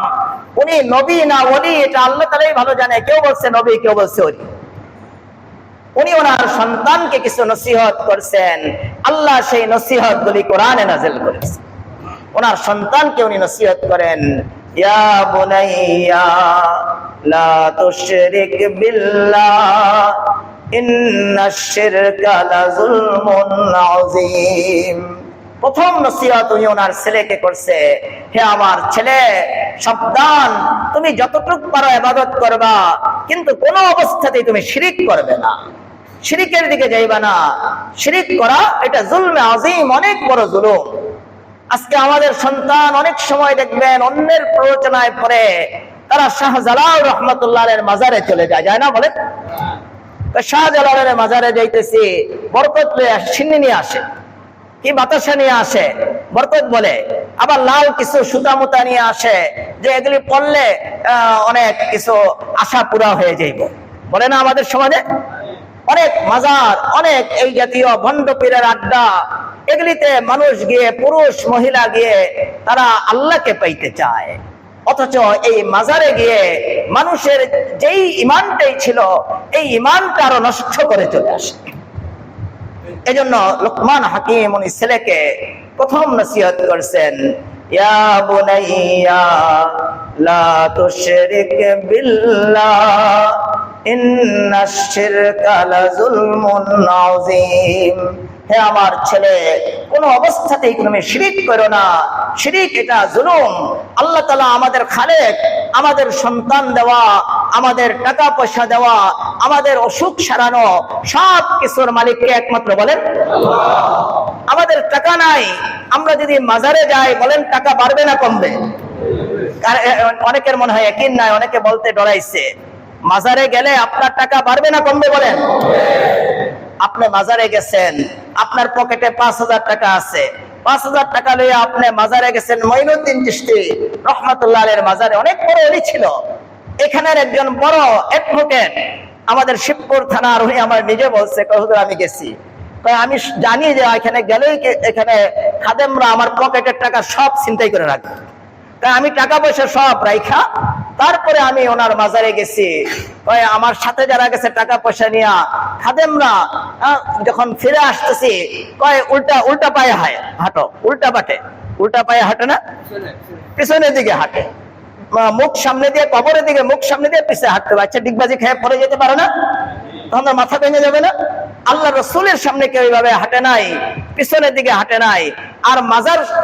উনি নবী না ওলি এটা আল্লাহ তাআলাই ভালো জানে, কেউ বলছে নবী, কেউ বলছে ওলি। উনি ওনার সন্তানকে কিছু নসিহত করছেন, আল্লাহ সেই নসিহত গুলি কোরআনে নাযিল করেছেন। ওনার সন্তানকে উনি নসিহত করেন, ইয়া বুনাইয়া লা তুশরিক বিল্লাহ ইন্নাশ শিরকা লাযুলমুন আযীম। প্রথম নসিহত উনি ওনার ছেলেকে করছে, হে আমার ছেলে, সাবধান, তুমি যতটুকু পারো ইবাদত করবা, কিন্তু কোনো অবস্থাতেই তুমি শিরক করবে না, শিরকের দিকে যাইবা না। শিরক করা এটা জুলমে আযীম, অনেক বড় জুলুম। আজকে আমাদের সন্তান অনেক সময় দেখবেন অন্যের প্ররোচনায় পড়ে তারা শাহজালাল রাহমাতুল্লাহ আলাইহির মাজারে চলে যায়, যায় না বলেন? শাহজালালের মাজারে যাইতেছি, বরকত লয়ে সিন্নি নিয়ে আসে, কি বাতাসা নিয়ে আসে, বরকত বলে। আবার লাল কিছু সুতা মুতা নিয়ে আসে, যে এগুলি পড়লে অনেক কিছু আশা পুরা হয়ে যাইব, বলে না আমাদের সমাজে? অনেক মাজার, অনেক এই জাতীয় ভণ্ড পীরের আড্ডা, এগুলিতে মানুষ গিয়ে, পুরুষ মহিলা গিয়ে তারা আল্লাহকে পাইতে চায়। অথচ এই মাজারে গিয়ে মানুষের যেই ঈমানটাই ছিল, এই ঈমানটা আরো নষ্ট করে চলে আসে। এজন্য লোকমান হাকিম উনি ছেলেকে প্রথম নসিহত করছেন, ইয়া বুনাইয়া লা তুশরিক বিল্লাহ ইন্নাশ শিরকা লাযুলমুন আযীম। হে আমার ছেলে, কোন অবস্থাতেই তুমি শিরিক করো না। শিরিক এটা জুলুম। আল্লাহ তাআলা আমাদের খালেক, আমাদের সন্তান দেওয়া, আমাদের টাকা পয়সা দেওয়া, আমাদের অসুখ সারানো, সব কিছুর মালিককে একমাত্র বলেন আল্লাহ। আমাদের টাকা নাই, আমরা যদি মাজারে যাই বলেন টাকা বাড়বে না কমবে? অনেকের মনে হয় ইয়াকিন নাই, অনেকে বলতে ডরাইছে। মাজারে গেলে আপনার টাকা বাড়বে না কমবে বলেন? আপনি মাজারে গেছেন, আপনার পকেটে 5,000 টাকা আছে, 5,000 টাকা লইয়া আপনি মাজারে গেছেন। মঈনুদ্দিন চিশতি রহমাতুল্লাহ আলাইহির মাজারে অনেক বড় ওলি ছিল। এখানের একজন বড় অ্যাডভোকেট আমাদের শিবপুর থানার, উনি আমার নিজে বলছে, হুজুর আমি গেছি, আমি জানি যে এখানে গেলেই এখানে খাদেমরা আমার পকেটের টাকা সব ছিনতাই করে রাখবে। তাই আমি টাকা পয়সা সব রাইখা তারপরে আমি ওনার মাজারে গেছি। আমার সাথে যারা গেছে টাকা পয়সা নিয়ে, খাদেমরা যখন ফিরে আসতেছি কয় উল্টা পায়ে হাঁটো, উল্টা পায়ে হাঁটে না, পিছনের দিকে হাঁটে, মুখ সামনে দিয়ে, কবরের দিকে মুখ সামনে দিয়ে পিছিয়ে হাঁটতে হবে। আচ্ছা ডিগবাজি খেয়ে পড়ে যেতে পারে না? তখন মাথা ভেঙে যাবে না? আল্লাহ রসুলের সামনে কেউ এইভাবে হাঁটে নাই, পিছনের দিকে হাঁটে নাই। আর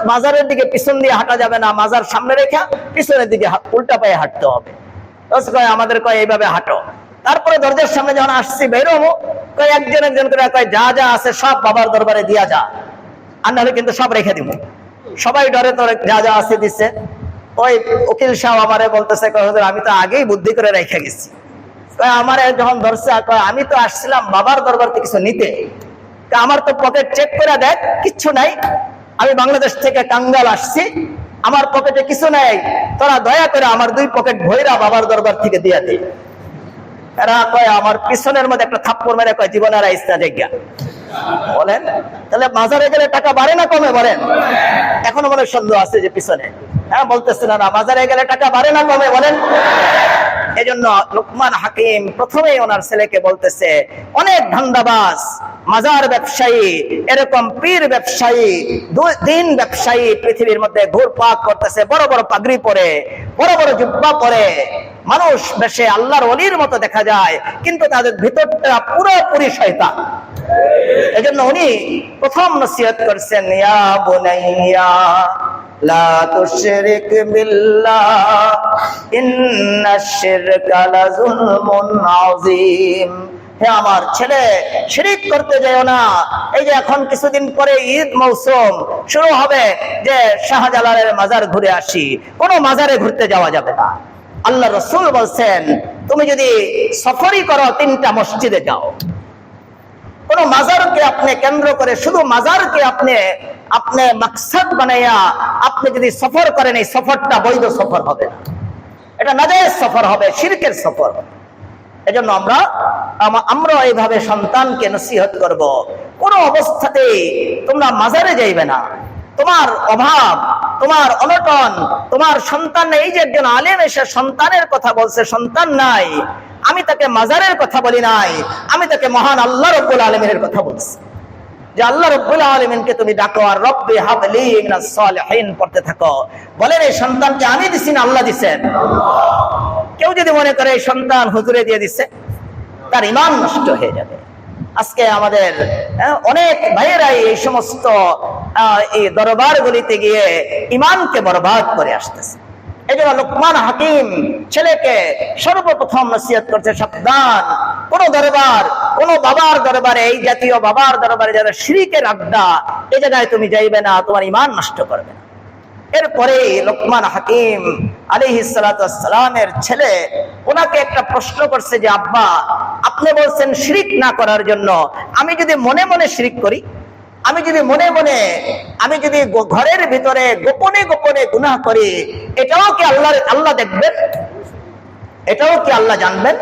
মাজারের দিকে পিছন দিয়ে হাঁটা যাবে না, মাজার সামনে রেখে পিছনের দিকে উল্টা পায়ে হাঁটতে হবে। আমাদের কয় এইভাবে হাঁটো। তারপরে দরজার সামনে যখন আসছি বেরোবো, কয় একজন করে কয় যা যা আছে সব বাবার দরবারে দিয়া যা, আর নাহলে কিন্তু সব রেখে দিব। সবাই ডরে তোর যা যা আছে দিচ্ছে। ওই উকিল সাহেব আমারে বলতেছে, আমি তো আগেই বুদ্ধি করে রেখে গেছি। আমার যখন ধরছে, আমি তো আসছিলাম বাবার দরবার থেকে কিছু নিতে, আমার তো পকেট চেক করে দেখ কিচ্ছু নাই, আমি বাংলাদেশ থেকে টাঙ্গাল আসছি, আমার পকেটে কিছু নাই, তোরা দয়া করে আমার 2 পকেট ভৈরা বাবার দরবার থেকে দিয়ে দে। এরা কয় আমার পিছনের মধ্যে একটা থাপ্পড় মেরে কয় জীবনের ইচ্ছা জায়গা। বলেন তাহলে মাজারে গেলে টাকা বাড়ে না কমে বলেন? এখনো মনে সন্দেহ আছে যে পিছনে, হ্যাঁ বলতেছে না মাজারে গেলে টাকা বাড়ে না কমে বলেন? এজন্য লুকমান হাকিম প্রথমেই ওনার ছেলেকে বলতেছে, অনেক ধান্দাবাজ, মাজার ব্যবসায়ী, এরকম পীর ব্যবসায়ী, দিন ব্যবসায়ী পৃথিবীর মধ্যে ঘুরপাক করতেছে, বড় বড় পাগড়ি পরে, বড় বড় জুব্বা পরে, মানুষ বেশে আল্লাহর ওলির মতো দেখা যায়, কিন্তু তাদের ভিতরটা পুরোপুরি শয়তান। এজন্য উনি প্রথম নসিহত করছেন, ইয়া বুনাইয়া লা তুশরিক বিল্লাহ ইন্নাশ শিরকা লাযুলমুন আযীম। হে আমার ছেলে, শিরিক করতে যাও না। এই যে এখন কিছুদিন পরে ঈদ মৌসুম শুরু হবে, যে শাহজালালের মাজার ঘুরে আসি, কোনো মাজারে ঘুরতে যাওয়া যাবে না। আল্লাহ রাসূল বলছেন, তুমি যদি সফরই করো 3টা মসজিদে যাও। কোন মাজারকে আপনি কেন্দ্র করে, শুধু মাজারকে আপনি মাকসাদ বানাইয়া আপনি যদি সফর করেন, এই সফরটা বৈধ সফর হবে না, এটা নাজায়েজ সফর হবে, শিরকের সফর। এজন্য আমরা এইভাবে সন্তানকে নসিহত করব, কোন অবস্থাতেই তোমরা মাজারে যাইবে না। তোমার অভাব, তোমার অনটন, তোমার সন্তান, এই যে একজন আলেম এসে সন্তানের কথা বলছে, সন্তান নাই, আমি তাকে মাজারের কথা বলি নাই, আমি তাকে মহান আল্লাহ রাব্বুল আলামিনের কথা বলছি, যে আল্লাহ রাব্বুল আলামিনকে তুমি ডাকো আর রব্বি হাবলি মিনাস সালিহিন পড়তে থাকো। বলেন এই সন্তানকে আমি দিছি না আল্লাহ দিছেন? কেউ যদি মনে করে এই সন্তান হুজুরে দিয়ে দিছে, তার ঈমান নষ্ট হয়ে যাবে। আজকে আমাদের অনেক ভাইয়েরাই এই সমস্ত এই দরবারগুলিতে গিয়ে ঈমানকে বরবাদ করে আসতেছে। এজন্য লুকমান হাকিম ছেলেকে সর্বপ্রথম নসিহত করছে, সাবধান, কোন দরবার, কোন বাবার দরবারে, এই জাতীয় বাবার দরবারে যারা শিরকের আড্ডা, এই জায়গায় তুমি যাইবে না, তোমার ঈমান নষ্ট করবে না। এরপরে লুকমান হাকিম আলাইহিস সালাতু ওয়াস সালামের ছেলে ওনাকে একটা প্রশ্ন করছে যে, আব্বা আপনি বলছেন শিরক না করার জন্য, আমি যদি মনে মনে শিরক করি, আমি যদি ঘরের ভিতরে গোপনে গোপনে গুনাহ করি, এটাও কি আল্লাহ দেখবেন? এটাও কি আল্লাহ জানবেন?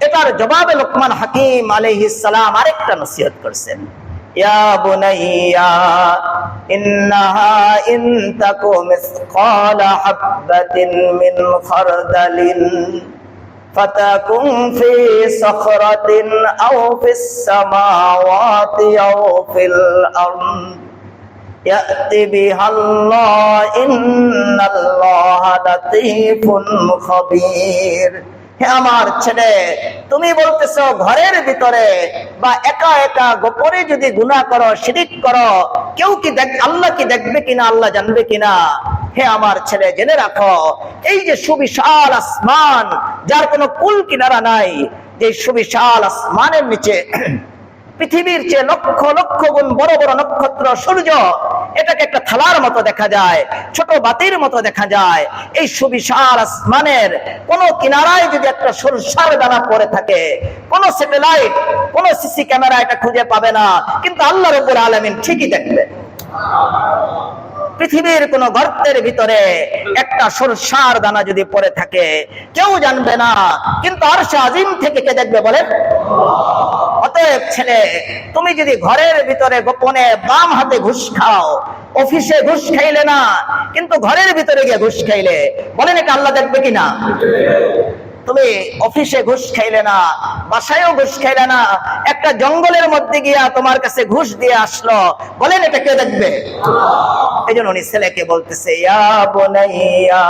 এটার জবাবে লুকমান হাকিম আলাইহিস সালাম আরেকটা নসিহত করছেন, ইয়া বুনাইয়া ইন্নাহা ইন তাকু মিসকালা হাববাতিন মিন খারদালিন ফাতাকুন ফি সাখরাতিন আও ফিস সামাওয়াতি আও ফিল আরদ ইয়াতি বিহাল্লাহ ইন্নাল্লাহা লাতীফুন খাবীর। হে আমার ছেলে, তুমি বলতেছো ঘরের ভিতরে বা একা একা গোপনে যদি গুনাহ করো, শিরক করো, কেউ কি আল্লাহ কি দেখবে কিনা, আল্লাহ জানবে কিনা? হে আমার ছেলে, জেনে রাখো, এই যে সুবিশাল আসমান, যার কোনো কুল কিনারা নাই, যে সুবিশাল আসমানের নিচে পৃথিবীর চেয়ে লক্ষ লক্ষ গুণ বড় বড় নক্ষত্র, সূর্য, এটাকে একটা থালার মতো দেখা যায়, ছোট বাতির মতো দেখা যায়। এই সুবিশাল আসমানের কোন কিনারায় যদি একটা সরষার দানা পড়ে থাকে, কোন স্যাটেলাইট, কোন সিসি ক্যামেরা এটা খুঁজে পাবে না, কিন্তু আল্লাহ রাব্বুল আলামিন ঠিকই দেখবে। পৃথিবীর কোন গর্তের ভিতরে একটা সরষার দানা যদি পড়ে থাকে, কেউ জানবে না, কিন্তু আরশে আজিম থেকে কে দেখবে বলেন? অতএব ছেলে, তুমি যদি ঘরের ভিতরে গোপনে বাম হাতে ঘুষ খাও, অফিসে ঘুষ খাইলে না, কিন্তু ঘরের ভিতরে গিয়ে ঘুষ খাইলে, বলেন এটা আল্লাহ দেখবে কিনা? তুমি অফিসে ঘুষ খাইলে না, বাসায়ও ঘুষ খাইলে না, একটা জঙ্গলের মধ্যে গিয়া তোমার কাছে ঘুষ দিয়ে আসলো, বলেন এটা কে দেখবে? এই জন্য উনি ছেলেকে বলতেছে, ইয়া বুনাইয়া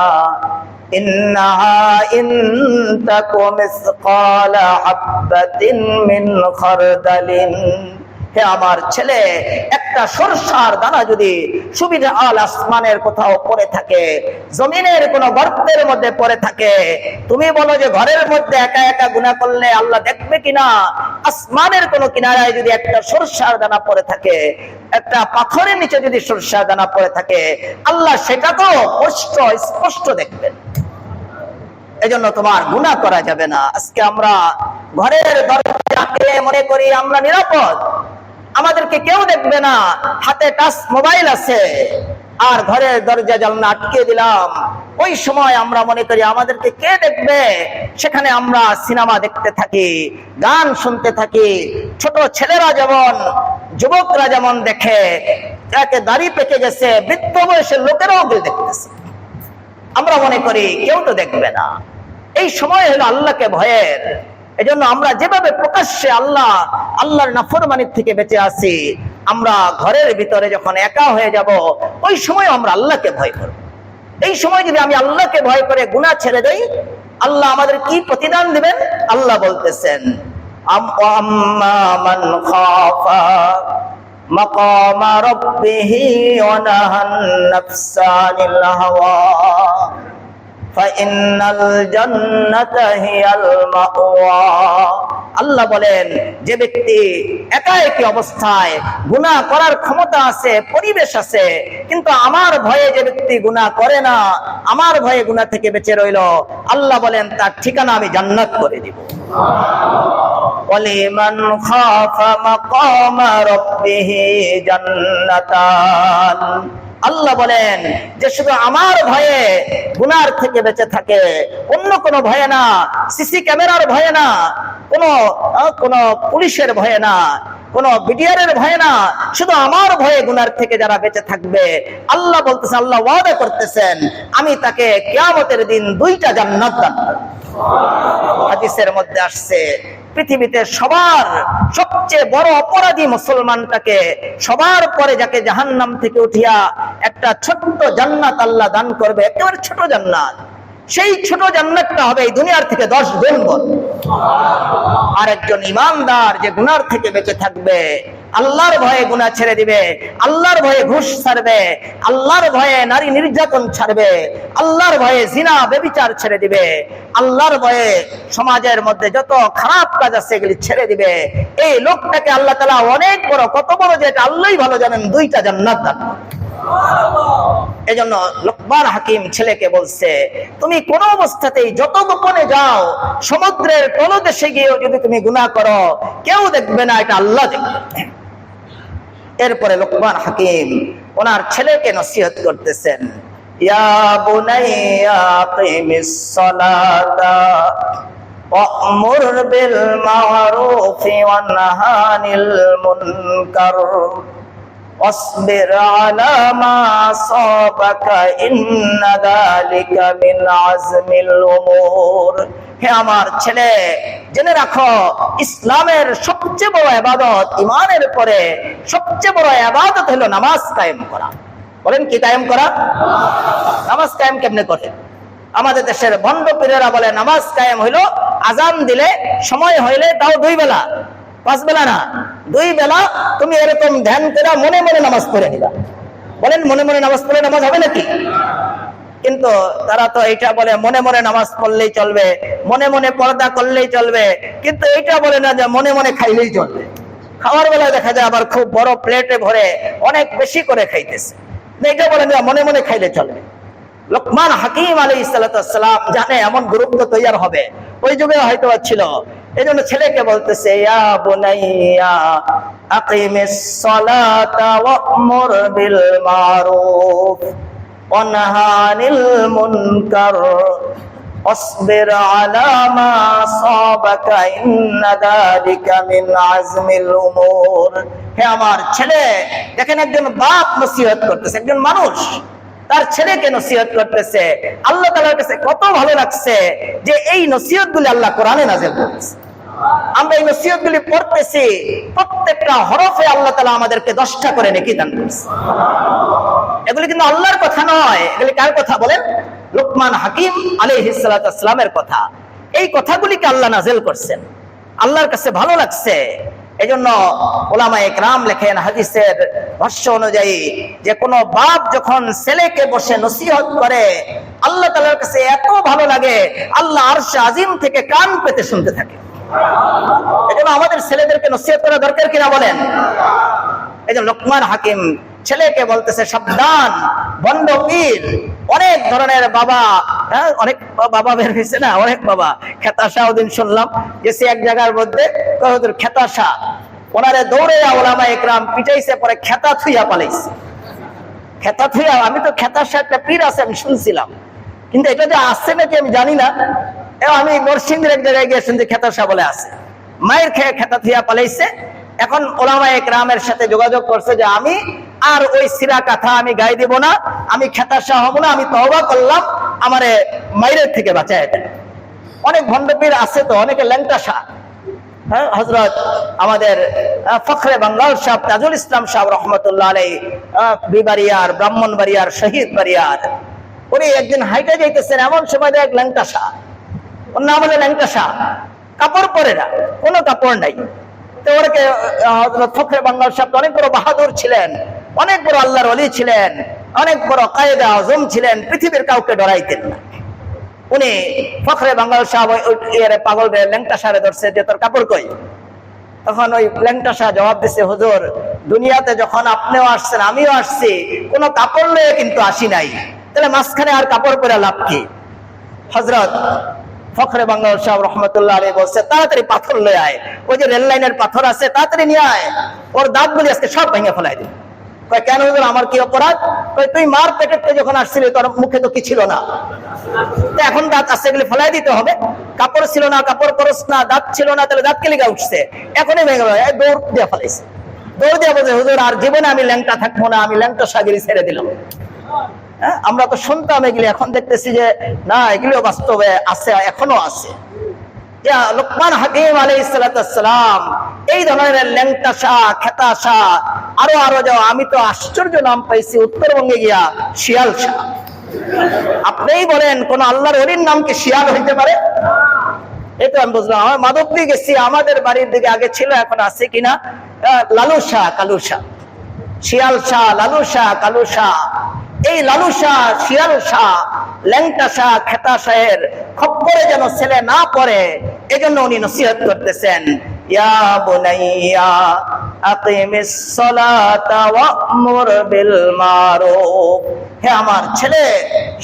ইন্নাহা ইন তাকু মিসকালা হাববাতিন মিন খারদালিন। হে আমার ছেলে, একটা সরষার দানা যদি সুবিশাল আসমানের কোথাও পড়ে থাকে, জমিনের কোন গর্তের মধ্যে পড়ে থাকে, তুমি বলো যে ঘরের মধ্যে একা একা গুনাহ করলে আল্লাহ দেখবে কিনা? আসমানের কোন কিনারায় যদি একটা সরষার দানা পড়ে থাকে, একটা পাথরের নিচে যদি সরষার দানা পড়ে থাকে, আল্লাহ সেটা তো স্পষ্ট দেখবেন। এজন্য তোমার গুনাহ করা যাবে না। আজকে আমরা ঘরের দরজাকে মনে করি আমরা নিরাপদ, আমাদেরকে কেউ দেখবে না, হাতে টাচ মোবাইল আছে, আর ঘরের দরজা জানলা আটকে দিলাম। ওই সময় আমরা মনে করি আমাদেরকে কে দেখবে, সেখানে আমরা সিনেমা দেখতে থাকি, গান শুনতে থাকি। ছোট ছেলেরা যেমন, যুবকরা যেমন দেখে, যাকে দাড়ি পেকে গেছে, বৃদ্ধ বয়সের লোকেরাও দেখতেছে। আমরা মনে করি কেউ তো দেখবে না। এই সময় হলো আল্লাহকে ভয়ের। এজন্য আমরা যেভাবে প্রকাশ্যে আল্লাহর নাফরমানির থেকে বেঁচে আছি, আমরা ঘরের ভিতরে যখন একা হয়ে যাব, ওই সময় আমরা আল্লাহকে ভয় করব। এই সময় যদি আমি আল্লাহকে ভয় করে গুনাহ ছেড়ে দেই, আল্লাহ আমাদের কি প্রতিদান দিবেন? আল্লাহ বলতেছেন, আম্মা মান খাফা মাকামা রাব্বিহি ওয়া নাহান নাফসা আনিল হাওয়া ফাইন্নাল জান্নাতা হিয়াল মাওয়া। আল্লাহ বলেন, যে ব্যক্তি একা একই অবস্থায় গুনাহ করার ক্ষমতা আছে, পরিবেশ আছে, কিন্তু আমার ভয়ে যে ব্যক্তি গুনাহ করে না, আমার ভয়ে গুনাহ থেকে বেঁচে রইল, আল্লাহ বলেন তার ঠিকানা আমি জান্নাত করে দিব। ওয়ালিমান খাফা মাকামা রাব্বিহি জান্নাতান। আল্লাহ বলেন যে শুধু আমার ভয়ে গুনার থেকে বেঁচে থাকে, অন্য কোনো ভয়ে না, সিসি ক্যামেরার ভয়ে না, কোন পুলিশের ভয়ে না, কোন বিডিআরের ভয়ে না, শুধু আমার ভয়ে গুনার থেকে যারা বেঁচে থাকবে, আল্লাহ বলতেছেন, আল্লাহ ওয়াদা করতেছেন, আমি তাকে কিয়ামতের দিন 2টা জান্নাত দান করব। হাদিসের মধ্যে আসছে, পৃথিবীতে সবার সবচেয়ে বড় অপরাধী মুসলমানটাকে, সবার পরে যাকে জাহান্নাম থেকে উঠিয়া একটা ছোট্ট জান্নাত আল্লাহ দান করবে, একেবারে ছোট জান্নাত। সেই ছোট জান্নাতটা হবে এই দুনিয়ার থেকে 10 গুণ বড়। আর একজন ইমানদার যে গুনার থেকে বেঁচে থাকবে, আল্লাহর ভয়ে গুনাহ ছেড়ে দিবে, আল্লাহর ভয়ে ঘুষ ছাড়বে, আল্লাহর ভয়ে নারী নির্যাতন ছাড়বে, আল্লাহর ভয়ে জিনা ব্যভিচার ছেড়ে দিবে, আল্লাহর ভয়ে সমাজের মধ্যে যত খারাপ কাজ আছে এগুলি ছেড়ে দিবে, এই লোকটাকে আল্লাহ তাআলা অনেক বড়, কত বড় যেটা আল্লাহই ভালো জানেন, 2টা জান্নাত দান। এজন্য লোকমান হাকিম ছেলেকে বলছে, তুমি কোন অবস্থাতেই যত গোপনে যাও, সমুদ্রের তলদেশে গিয়েও যদি তুমি গুনাহ করো, কেউ দেখবে না, এটা আল্লাহ দেখবে। এরপরে লোকমান হাকিম ওনার ছেলেকে নসিহত করতেছেন, ইয়া বুনাইয়া আকিমিস সালাতা ওয়া'মুর বিল মা'রুফি ওয়া নাহা আনিল মুনকার واصبر على ما أصابك إن ذلك من عزم الأمور হে আমার ছেলে, জেনে রাখো ইসলামের সবচেয়ে বড় ইবাদত, ইমানের পরে সবচেয়ে বড় ইবাদত হলো নামাজ কায়েম করা। বলেন কি কায়েম করা? নামাজ কায়েম কেমনে করে? আমাদের দেশের ভণ্ড পীরেরা বলে নামাজ কায়েম হইলো আজান দিলে, সময় হইলে, তাও 2 বেলা, 5 বেলা না, 2 বেলা তুমি এরকম ধ্যান করে মনে মনে নামাজ পড়ে নিবা। বলেন মনে মনে নামাজ পড়লে নামাজ হবে নাকি? কিন্তু তারা তো এটা বলে মনে মনে নামাজ পড়লেই চলবে, মনে মনে পর্দা করলেই চলবে, কিন্তু এটা বলে না যে মনে মনে খাইলেই চলবে। খাওয়ার বেলায় দেখা যায় আবার খুব বড় প্লেটে ভরে অনেক বেশি করে খাইতেছে, এটা বলে না মনে মনে খাইলে চলবে। লোকমান হাকিম আলাইহিস সালাম জানে এমন গুরুত্ব তৈরি হবে, ওই যুগে হয়তো ছিল। এই জন্য ছেলেকে বলতেছে, ইয়া বুনাইয়া আকিমিস সালাতা ওয়া'মুর বিল মারুফ ওয়ানহা আনিল মুনকার ওয়াসবির আলা মা সাবাকা ইন্না যালিকা মিন আজমিল উমুর। হে আমার ছেলে, দেখেন একজন বাপ নসিহত করতেছে, একজন মানুষ তার ছেলেকে নসিহত করতেছে। আল্লাহ তাআলার কাছে কত ভালো লাগছে যে এই নসিহতগুলি আল্লাহ কোরআনে নাযিল করেছে। আমরা এই নসিহতগুলি পড়তেছি, প্রত্যেকটা হরফে আল্লাহ তাআলা আমাদেরকে 10টা করে নেকি দান করেছে। এগুলি কিন্তু আল্লাহর কথা নয়, এগুলি কার কথা বলেন? লোকমান হাকিম আলাইহিস সালামের কথা। এই কথাগুলিকে আল্লাহ নাযিল করছেন, আল্লাহর কাছে ভালো লাগছে। এজন্য উলামায়ে কেরাম লেখেন হাদিসের ভাষ্য অনুযায়ী যে কোনো বাপ যখন ছেলেকে বসে নসিহত করে, আল্লাহ তাআলার কাছে এত ভালো লাগে, আল্লাহ আরশে আজিম থেকে কান পেতে শুনতে থাকে। এজন্য আমাদের ছেলেদেরকে নসিহত করা দরকার কিনা বলেন? এজন্য লোকমান হাকিম ছেলেকে বলতেছে, সাবধান, ভণ্ড পীর, অনেক ধরনের বাবা, অনেক বাবা বের হয়েছে না, অনেক বাবা। খেতাশা ওদিন শুনলাম যে সে এক জায়গার মধ্যে খেতাশা, ওনারে দৌড়ে উলামায়ে কেরাম পিটাইছে, পরে খেতা থুইয়া পালাইছে। খেতা থুইয়া, আমি তো খেতাশা একটা পীর আছে আমি শুনছিলাম, কিন্তু এটা যে আসছে নাকি আমি জানি না। আমি নরসিংদীর এক জায়গায় গিয়ে শুনছি খেতাশা বলে আছে, মায়ের খেয়ে খেতা থুইয়া পালাইছে। এখন উলামায়ে কেরামের সাথে যোগাযোগ করছে যে আমি আর ওই সিরা কথা আমি গায়ে দিব না, আমি খেতাশা হব না, আমি তওবা করলাম, আমারে মায়ের থেকে বাঁচায় দেন। অনেক ভণ্ডপীর আছে তো, অনেকে ল্যাংটাশা। হযরত আমাদের ফখরে বাঙ্গাল সাহেব তাজুল ইসলাম সাহেব রহমতুল্লাহ আলাইহি, বিবাড়িয়ার, ব্রাহ্মণবাড়িয়ার, শহীদ বাড়িয়ার, উনি একদিন হাইটে যাইতেছেন, এমন সময় দেখ ল্যাংটাশা, ওর নাম হলো ল্যাংটাশা, কাপড় পরে না, কোনো কাপড় নাই। তো ওরকে হযরত ফখরে বাঙ্গাল সাহেব অনেক বড় বাহাদুর ছিলেন, অনেক বড় আল্লাহর ওলি ছিলেন, অনেক বড় কায়েদে আজম ছিলেন, পৃথিবীর কাউকে ডরাইতেন না। উনি ফখরে বাঙ্গাল সাহেব পাগল ল্যাংটাশারে ধরছে যে তোর কাপড় কই? তখন ওই ল্যাংটাশা জবাব দিছে, হুজুর, দুনিয়াতে যখন আপনিও আসছেন আমিও আসছি, কোনো কাপড় লয়ে কিন্তু আসি নাই, তাহলে মাঝখানে আর কাপড় পরে লাভ কি? হযরত ফখরে বাঙ্গাল সাহেব রহমতুল্লাহ আলাইহি বলছে, তাড়াতাড়ি পাথর লয়ে আয়, ওই যে রেল লাইনের পাথর আছে, তাড়াতাড়ি নিয়ে আয়, ওর দাঁতগুলি আজকে সব ভেঙে ফেলাই দিই। কয় কেন হুজুর, আমার কি অপরাধ? কয় তুই মার পেটেতে যখন আসছিলি তোর মুখে তো কি ছিল না, এখন দাঁত আছে, এগুলি ফেলাই দিতে হবে। কাপড় ছিল না, কাপড় পরস না, দাঁত ছিল না, তাহলে দাঁত কেলিগা উঠছে, এখনই ভেঙে গেল। দৌড় দিয়ে ফেলাইছে, দৌড় দিয়ে বলছে, হুজুর আর জীবনে আমি ল্যাংটা থাকবো না, আমি ল্যাংটা সাগিরি ছেড়ে দিলাম। আমরা তো শুনতাম এগুলি, এখন দেখতেছি যে না, এগুলিও বাস্তবে আছে, এখনো আছে। লোকমান হাকিম আলাইহিস সালাম এই ধরনের ল্যাংটাশা, খেতাশা, আরো যাও, আমি তো আশ্চর্য নাম পাইছি উত্তরবঙ্গে গিয়া, শিয়াল শাহ। আপনিই বলেন কোন আল্লাহর ওলির নাম কি শিয়াল হইতে পারে? এই তো আমি বুঝলাম। আমার মাধবদী গেছি, আমাদের বাড়ির দিকে আগে ছিল, এখন আছে কিনা, লালু শাহ, কালু শাহ, শিয়াল শাহ, লালু শাহ, কালু শাহ। এই লালু শাহ, শিয়াল শাহ, ল্যাংটা শাহ, খেতা শাহের খপ্পরে যেন ছেলে না পড়ে, এজন্য উনি নসিহত করতেছেন, ইয়া বুনাইয়া আকিমিস সালাতা ওয়া'মুর বিল মারুফ। হে আমার ছেলে,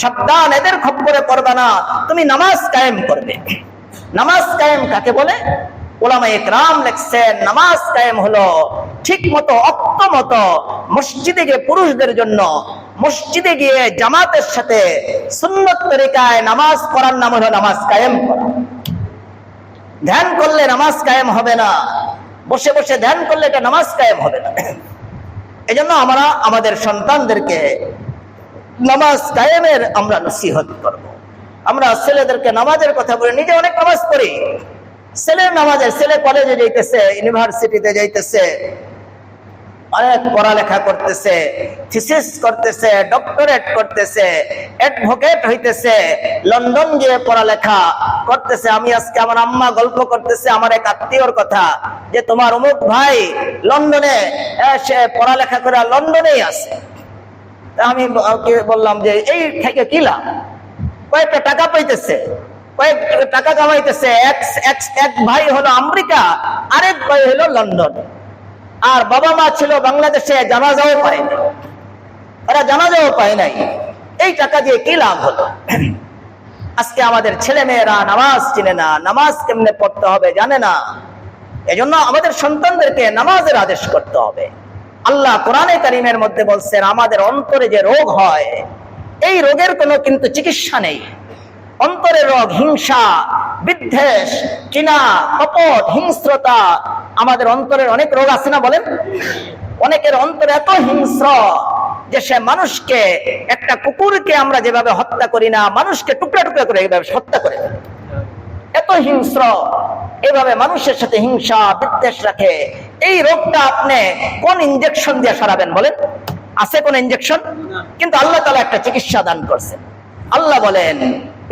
সাবধান, এদের খপ্পরে পড়বে না, তুমি নামাজ কায়েম করবে। নামাজ কায়েম কাকে বলে? উলামায়ে কেরাম লিখছেন, নামাজ কায়েম হলো ঠিক মতো, অক্ত মতো মসজিদে গিয়ে, পুরুষদের জন্য মসজিদে গিয়ে জামাতের সাথে সুন্নত তরিকায় নামাজ পড়ার নাম হলো নামাজ কায়েম করা। ধ্যান করলে নামাজ কায়েম হবে না, বসে বসে ধ্যান করলে এটা নামাজ কায়েম হবে না। এজন্য আমরা আমাদের সন্তানদেরকে নামাজ কায়েমের আমরা নসিহত করব। আমরা ছেলেদেরকে নামাজের কথা বলি, নিজে অনেক নামাজ পড়ি, ছেলের নামাজে, ছেলে কলেজে যাইতেছে, ইউনিভার্সিটিতে যাইতেছে, অনেক পড়ালেখা করতেছে, থিসিস করতেছে, ডক্টরেট করতেছে, অ্যাডভোকেট হইতেছে, লন্ডন গিয়ে পড়ালেখা করতেছে। আমি আজকে আমার আম্মা গল্প করতেছে আমার এক আত্মীয়র কথা, যে তোমার অমুক ভাই লন্ডনে, সে পড়ালেখা করে লন্ডনেই আছে। আমি বললাম যে এই থেকে কি লাভ, কয়েকটা টাকা পাইতেছে, কয়েক টাকা কামাইতেছে। এক ভাই হলো আমেরিকা, আরেক ভাই হলো লন্ডন। আর বাবা মা ছিল বাংলাদেশে, জানাজাও পায়নি, ওরা জানাজাও পায় নাই। এই টাকা দিয়ে কি লাভ হলো? আজকে আমাদের ছেলে মেয়েরা নামাজ চিনে না, নামাজ কেমনে পড়তে হবে জানে না। এজন্য আমাদের সন্তানদেরকে নামাজের আদেশ করতে হবে। আল্লাহ কোরআনে কারীমের মধ্যে বলছেন, আমাদের অন্তরে যে রোগ হয়, এই রোগের কোনো কিন্তু চিকিৎসা নেই। অন্তরের রোগ হিংসা, বিদ্বেষ, ঘৃণা, কপট, হিংস্রতা, আমাদের অন্তরের অনেক রোগ আছে না বলেন? অনেকের অন্তরে এত হিংস্র যে সে মানুষকে, একটা কুকুরকে আমরা যেভাবে হত্যা করি না, মানুষকে টুকরা টুকরা করে এইভাবে হত্যা করে ফেলে। এত হিংস্র, এভাবে মানুষের সাথে হিংসা বিদ্বেষ রাখে। এই রোগটা আপনি কোন ইনজেকশন দিয়ে সারাবেন বলেন? আছে কোন ইনজেকশন? কিন্তু আল্লাহ তাআলা একটা চিকিৎসা দান করছেন। আল্লাহ বলেন,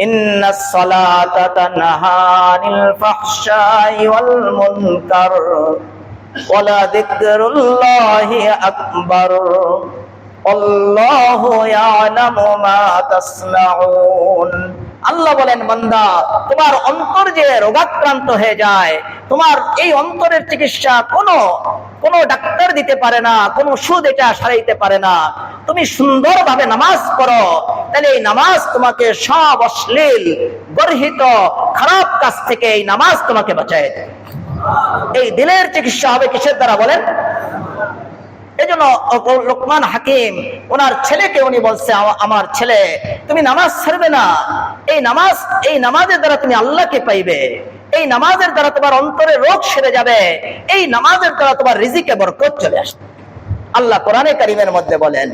ইন্নাস সালাতা তানহা আনিল ফাহশাই ওয়াল মুনকার ওয়ালা যিকরুল্লাহি আকবার আল্লাহু ইয়ালামু মা তাসনাউন। আল্লাহ বলেন, বান্দা, তোমার অন্তর যে রোগাক্রান্ত হয়ে যায়, তোমার এই অন্তরের চিকিৎসা কোনো ডাক্তার দিতে পারে না, কোনো ওষুধ এটা সারাইতে পারে না। তুমি সুন্দরভাবে নামাজ পড়ো, তাহলে এই নামাজ তোমাকে সব অশ্লীল, গর্হিত, খারাপ কাজ থেকে এই নামাজ তোমাকে বাঁচায় দেয়। এই দিলের চিকিৎসা হবে কিসের দ্বারা বলেন? এজন্য লোকমান হাকিম ওনার ছেলেকে উনি বলছে, আমার ছেলে, তুমি নামাজ ছাড়বে না। এই নামাজের দ্বারা তুমি আল্লাহকে পাইবে, এই নামাজের দ্বারা তোমার অন্তরে রোগ সেরে যাবে, এই নামাজের দ্বারা তোমার রিজিকে বরকত চলে আসবে। আল্লাহ কোরআনে কারীমের মধ্যে বলেন,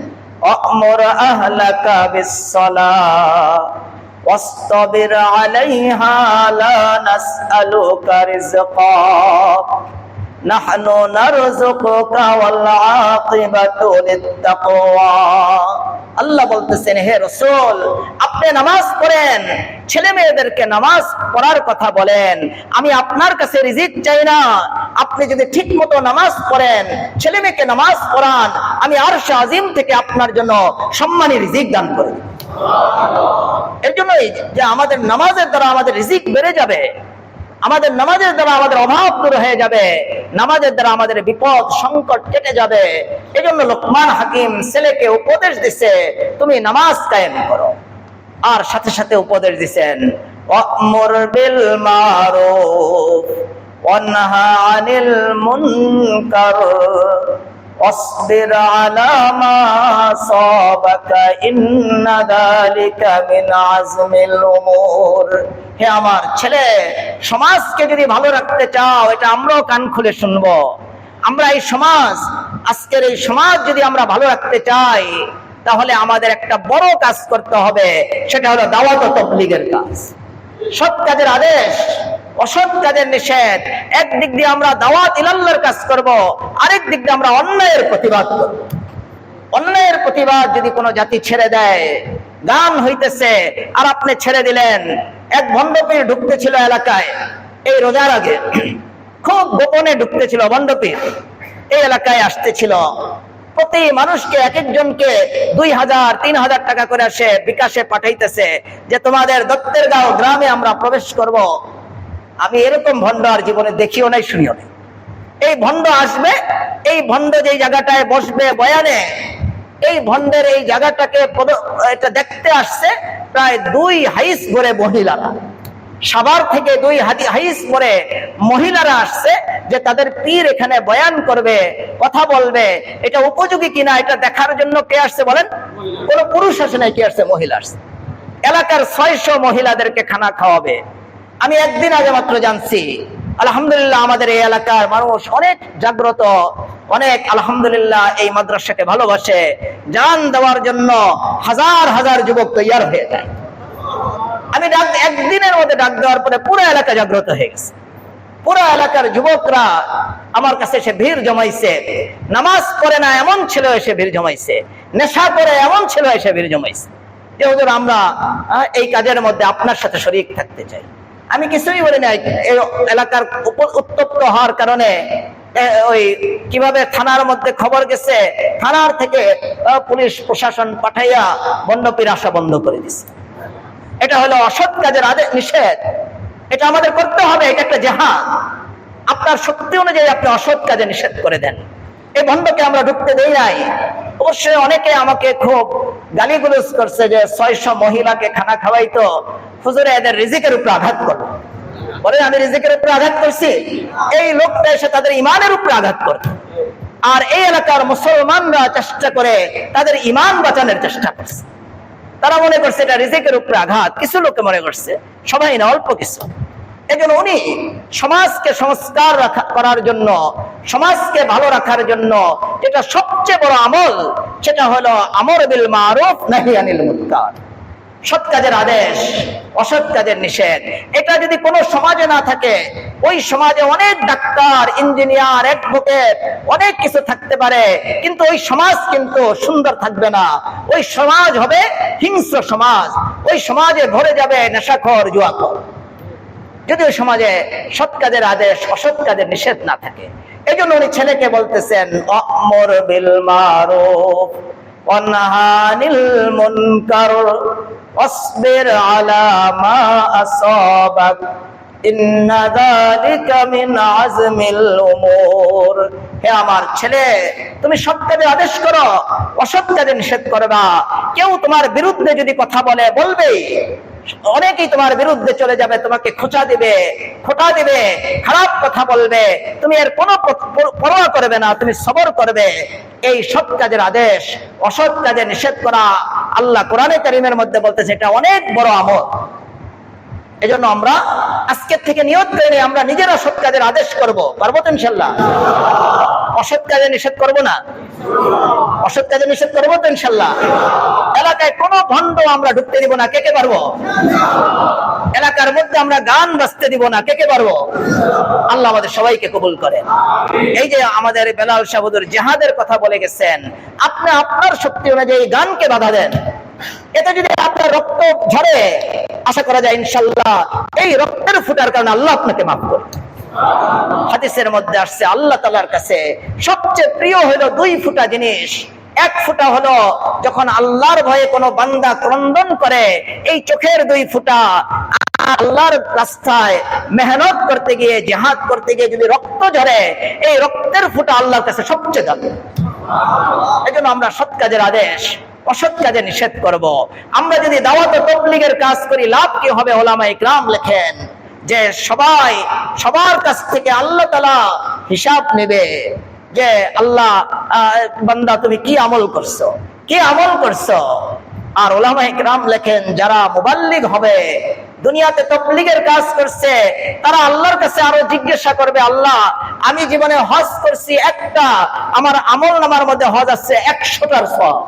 আ'মুর আহলাকা বিস-সালাহ ওয়াসতাবির আলাইহা লা নাসআলুকা রিজকা নাহনু নারযুকুকা ওয়াল আকিবাতু লিত-তাকওয়া। আল্লাহ বলতেছেন, হে রাসূল, আপনি নামাজ পড়েন, ছেলে মেয়েদেরকে নামাজ পড়ার কথা বলেন। আমি আপনার কাছে রিজিক চাই না। আপনি যদি ঠিক মতো নামাজ পড়েন, ছেলে মেয়েকে নামাজ পড়ান, আমি আরশ আজিম থেকে আপনার জন্য সম্মানী রিজিক দান করব। এর জন্যই যে আমাদের নামাজের দ্বারা আমাদের রিজিক বেড়ে যাবে, আমাদের নামাজের দ্বারা আমাদের অভাব দূর হয়ে যাবে, নামাজের দ্বারা আমাদের বিপদ সংকট কেটে যাবে। এজন্য লোকমান হাকিম ছেলেকে উপদেশ দিছে, তুমি নামাজ কায়েম করো। আর সাথে সাথে উপদেশ দিছেন, ওয়া'মুর বিল মারুফ ওয়ানহা আনিল মুনকার ওয়াসবির আলা মা সাবাকা ইন্না যালিকা মিন আজমিল উমুর। হে আমার ছেলে, সমাজকে যদি ভালো রাখতে চাও, এটা আমরাও কান খুলে শুনবো। আমরা এই সমাজ, আজকের এই সমাজ যদি আমরা ভালো রাখতে চাই, তাহলে আমাদের একটা বড় কাজ করতে হবে, সেটা হলো দাওয়াত ও তাবলীগের কাজ। সৎ কাজের আদেশ, অসৎ কাজের নিষেধ। একদিক দিয়ে আমরা দাওয়াত ইলাল্লাহর কাজ করব, আরেক দিক দিয়ে আমরা অন্যায়ের প্রতিবাদ করব। অন্যায়ের প্রতিবাদ যদি কোনো জাতি ছেড়ে দেয়, গান হইতেছে আর আপনি ছেড়ে দিলেন। এক ভণ্ডপীর ঢুকতেছিল এলাকায়, এই রোজার আগে খুব গোপনে ঢুকতেছিল ভণ্ডপীর, এই এলাকায় আসতেছিল। প্রতি মানুষকে, এক একজনকে 2000 3000 টাকা করে সে বিকাশে পাঠাইতেছে, যে তোমাদের দত্তের গাঁও গ্রামে আমরা প্রবেশ করব। আমি এরকম ভণ্ড আর জীবনে দেখিও নাই, শুনিও নাই। এই ভণ্ড আসবে, এই ভণ্ড যেই জায়গাটায় বসবে বয়ানে, এই ভণ্ডের এই জায়গাটাকে এটা দেখতে আসছে প্রায় 2 হাইস ভরে মহিলারা, সাভার থেকে 2 হাইস ভরে মহিলারা আসছে, যে তাদের পীর এখানে বয়ান করবে, কথা বলবে। এটা উপযোগী কিনা এটা দেখার জন্য কে আসছে বলেন? কোন পুরুষ আসে নাই, কে আসছে? মহিলা আসছে। এলাকার 600 মহিলাদেরকে খানা খাওয়াবে। আমি একদিন আগে মাত্র জানছি, আলহামদুলিল্লাহ আমাদের এই এলাকার মানুষ অনেক জাগ্রত, অনেক আলহামদুলিল্লাহ এই মাদ্রাসাকে ভালোবাসে। জান দেওয়ার জন্য হাজার হাজার যুবক তৈয়ার হয়ে যায়। আমি আমি একদিনের মধ্যে ডাক দেওয়ার পরে পুরো এলাকা জাগ্রত হয়ে গেছে। পুরো এলাকার যুবকরা আমার কাছে এসে ভিড় জমাইছে। নামাজ পড়ে না এমন ছেলে এসে ভিড় জমাইছে, নেশা করে এমন ছেলে এসে ভিড় জমাইছে যে হুজুর আমরা এই কাজের মধ্যে আপনার সাথে শরীক থাকতে চাই। আমি কিছুই বলি নাই। এই এলাকার উত্তপ্ত হওয়ার কারণে ওই কিভাবে থানার মধ্যে খবর গেছে, থানার থেকে পুলিশ প্রশাসন পাঠাইয়া বন্যপীর আসা বন্ধ করে দিছে। এটা হলো অসৎ কাজের আদেশ, নিষেধ। এটা আমাদের করতে হবে, এটা একটা জিহাদ। আপনার শক্তি অনুযায়ী আপনি অসৎ কাজে নিষেধ করে দেন। এই বন্ধকে আমরা ঢুকতে দেই নাই। অবশ্যই অনেকে আমাকে খুব গালিগুলোজ করছে যে 600 মহিলাকে খানা খাওয়াইতো, হুজুরে এদের রিজিকের উপর আঘাত করলো। বলে আমি রিজিকের উপর আঘাত করছি? এই লোকটা এসে তাদের ইমানের উপর আঘাত করত। আর এই এলাকার মুসলমানরা চেষ্টা করে তাদের ইমান বাঁচানোর চেষ্টা করছে। তারা মনে করছে এটা রিজিকের উপর আঘাত, কিছু লোকে মনে করছে, সবাই না, অল্প কিছু। এজন্য উনি সমাজকে সংস্কার করার জন্য, সমাজকে ভালো রাখার জন্য যেটা সবচেয়ে বড় আমল, সেটা হলো আমর বিল মারুফ নাহি আনিল মুনকার। সৎ কাজের আদেশ, অসৎ কাজের নিষেধ। এটা যদি কোনো সমাজে না থাকে, ওই সমাজে অনেক ডাক্তার, ইঞ্জিনিয়ার, অ্যাডভোকেট, অনেক কিছু থাকতে পারে, কিন্তু ওই সমাজ কিন্তু সুন্দর থাকবে না। ওই সমাজ হবে হিংস্র সমাজ। ওই সমাজে ভরে যাবে নেশাখোর, জুয়াখোর। যদি ওই সমাজে সৎ কাজের আদেশ, অসৎ কাজের নিষেধ না থাকে। এই জন্য উনি ছেলেকে বলতেছেন আমর বিল মারুফ ওয়ানহা আনিল মুনকার ওয়াসবির আলা মা আসাবাক ইন্না যালিকা মিন আজমিল উমুর। হে আমার ছেলে, তুমি সৎ কাজের আদেশ করো, অসৎ কাজে নিষেধ করবা। কেউ তোমার বিরুদ্ধে যদি কথা বলে, বলবেই, অনেকেই তোমার বিরুদ্ধে চলে যাবে, তোমাকে খোঁচা দিবে, খারাপ কথা বলবে, তুমি এর কোনো পরোয়া করবে না, তুমি সবর করবে। এই সৎ কাজের আদেশ, অসৎ কাজে নিষেধ করা, আল্লাহ কোরআনে কারীমের মধ্যে বলতেছে এটা অনেক বড় আমল। এজন্য আমরা আজকের থেকে নিয়ত করে আমরা নিজেরা সৎ কাজের আদেশ করব। পারবো তো ইনশাআল্লাহ? অসৎ কাজে নিষেধ করব না? অসৎ কাজে নিষেধ করবো তো ইনশাআল্লাহ? এলাকায় কোনো ভণ্ড আমরা ঢুকতে দিব না, কে কে পারবো? এলাকার মধ্যে আমরা গান বাজতে দিব না, কে কে পারবো? আল্লাহ আমাদের সবাইকে কবুল করেন। এই যে আমাদের বেলাল সাহেব হুজুর জিহাদের কথা বলে গেছেন, আপনি আপনার শক্তি অনুযায়ী গানকে বাধা দেন। এতে যদি আপনার রক্ত ঝরে, আশা করা যায় ইনশাআল্লাহ এই রক্তের ফুটার কারণে আল্লাহ আপনাকে মাফ করবে। হাদিসের মধ্যে আসছে আল্লাহ তাআলার কাছে সবচেয়ে প্রিয় হলো 2 ফুটা জিনিস। এক ফুটা হলো যখন আল্লাহর ভয়ে কোনো বান্দা ক্রন্দন করে, এই চোখের 2 ফুটা আল্লাহর রাস্তায় মেহনত করতে গিয়ে, জিহাদ করতে গিয়ে যদি রক্ত ঝরে, এই রক্তের ফুটা আল্লাহর কাছে সবচেয়ে দামি। এজন্য আমরা সৎ কাজের আদেশ, অসৎ কাজে নিষেধ করব। আমরা যদি দাওয়াত ও তাবলীগের কাজ করি, লাভ কি হবে? উলামা ইকরাম লেখেন যে সবার কাছ থেকে আল্লাহ তাআলা হিসাব নেবে যে আল্লাহ, বান্দা তুমি কি আমল করছো, কি আমল করছো। আর উলামা ইকরাম লেখেন যারা মুবাল্লিগ হবে, দুনিয়াতে তাবলীগের কাজ করছে, তারা আল্লাহর কাছে আরো জিজ্ঞাসা করবে, আল্লাহ আমি জীবনে হজ করছি একটা, আমার আমল নামার মধ্যে হজ আছে 100টার সওয়াব।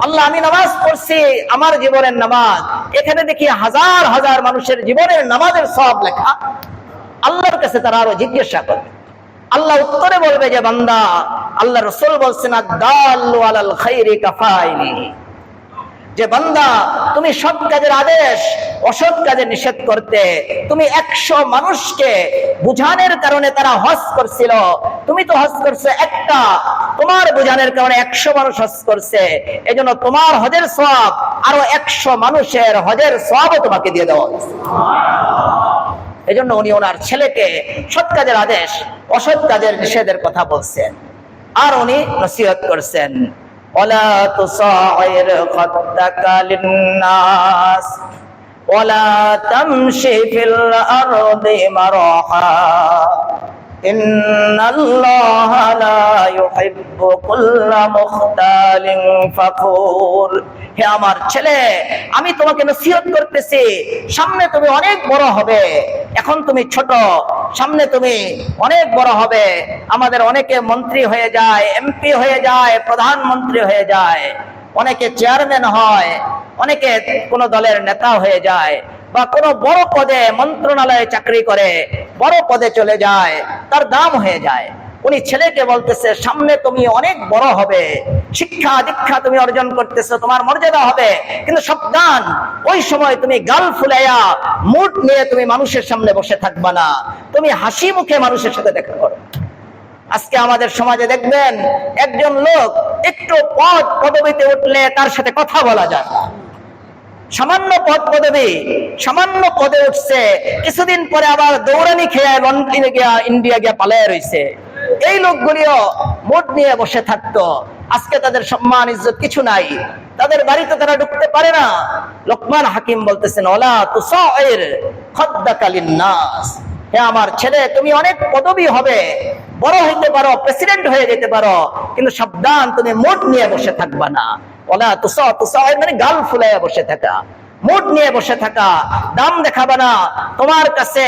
আল্লাহ আমি নামাজ পড়ছি, আমার জীবনের নামাজ, এখানে দেখি হাজার হাজার মানুষের জীবনের নামাজের সওয়াব লেখা। আল্লাহর কাছে তারা আরো জিজ্ঞাসা করবে। আল্লাহ উত্তরে বলবে যে বান্দা, আল্লাহ রাসূল বলছেন আদ-দাল্লু আলাল খায়রি কাফাইলিহি, যে বান্দা তুমি সৎ কাজের আদেশ, অসৎ কাজে নিষেধ করতে, তুমি 100 মানুষকে বুঝানোর কারণে তারা হজ করছিল, তুমি তো হজ করছো একটা, তোমার বুঝানোর কারণে 100 মানুষ হজ করছে, এজন্য তোমার হজের সওয়াব আরো 100 মানুষের হজের সওয়াবও তোমাকে দিয়ে দেওয়া হয়েছে। এজন্য উনি ওনার ছেলেকে সৎ কাজের আদেশ, অসৎ কাজের নিষেধের কথা বলছেন। আর উনি নসিহত করছেন, ওয়ালা তুসাইর খাদ্দাকা লিন্নাস ওয়ালা তামশি ফিল আরদি মারহা ইন্নাল্লাহা লা ইউহিব্বু কুল্লা মুখতালিন ফাখুর। হে আমার ছেলে, আমি তোমাকে নসিহত করতেছি, সামনে তুমি অনেক বড় হবে, এখন তুমি ছোট, সামনে তুমি অনেক বড় হবে। আমাদের অনেকে মন্ত্রী হয়ে যায়, এমপি হয়ে যায়, প্রধানমন্ত্রী হয়ে যায়। অনেকে চেয়ারম্যান হয়, অনেকে কোন দলের নেতা হয়ে যায়, বা কোন বড় পদে মন্ত্রণালয়ে চাকরি করে বড় পদে চলে যায়, তার দাম হয়ে যায়। উনি ছেলেকে বলতেছে, সামনে তুমি অনেক বড় হবে, শিক্ষা দীক্ষা তুমি অর্জন করতেছো, তোমার মর্যাদা হবে, কিন্তু সাবধান, ওই সময় তুমি গাল ফুলাইয়া মুড নিয়ে তুমি মানুষের সামনে বসে থাকবা না, তুমি হাসি মুখে মানুষের সাথে দেখা করো। আজকে আমাদের সমাজে দেখবেন একজন লোক একটু পদ পদবিতে উঠলে তার সাথে কথা বলা যায় না। সামান্য পদ পদবি, সামান্য পদে উঠছে, কিছুদিন পরে আবার দৌড়ানি খেয়ে লন্ডনে গিয়া ইন্ডিয়া গিয়া পালায় রয়েছে। এই লোকগুলিও মুড নিয়ে বসে থাকতো, আজকে তাদের সম্মান ইজ্জত কিছু নাই, তাদের বাড়িতে তারা ঢুকতে পারে না। লোকমান হাকিম বলতেছেন, ওয়ালা তুসাইর খাদ্দাকা লিন্নাস, হে আমার ছেলে, তুমি অনেক পদবী হবে, বড় হইতে পারো, প্রেসিডেন্ট হয়ে যেতে পারো, কিন্তু সাবধান, তুমি মুড নিয়ে বসে থাকবা না। ওয়ালা তুসাইর মানে গাল ফুলাইয়া বসে থাকা, মুড নিয়ে বসে থাকা, দাম দেখাবে না। তোমার কাছে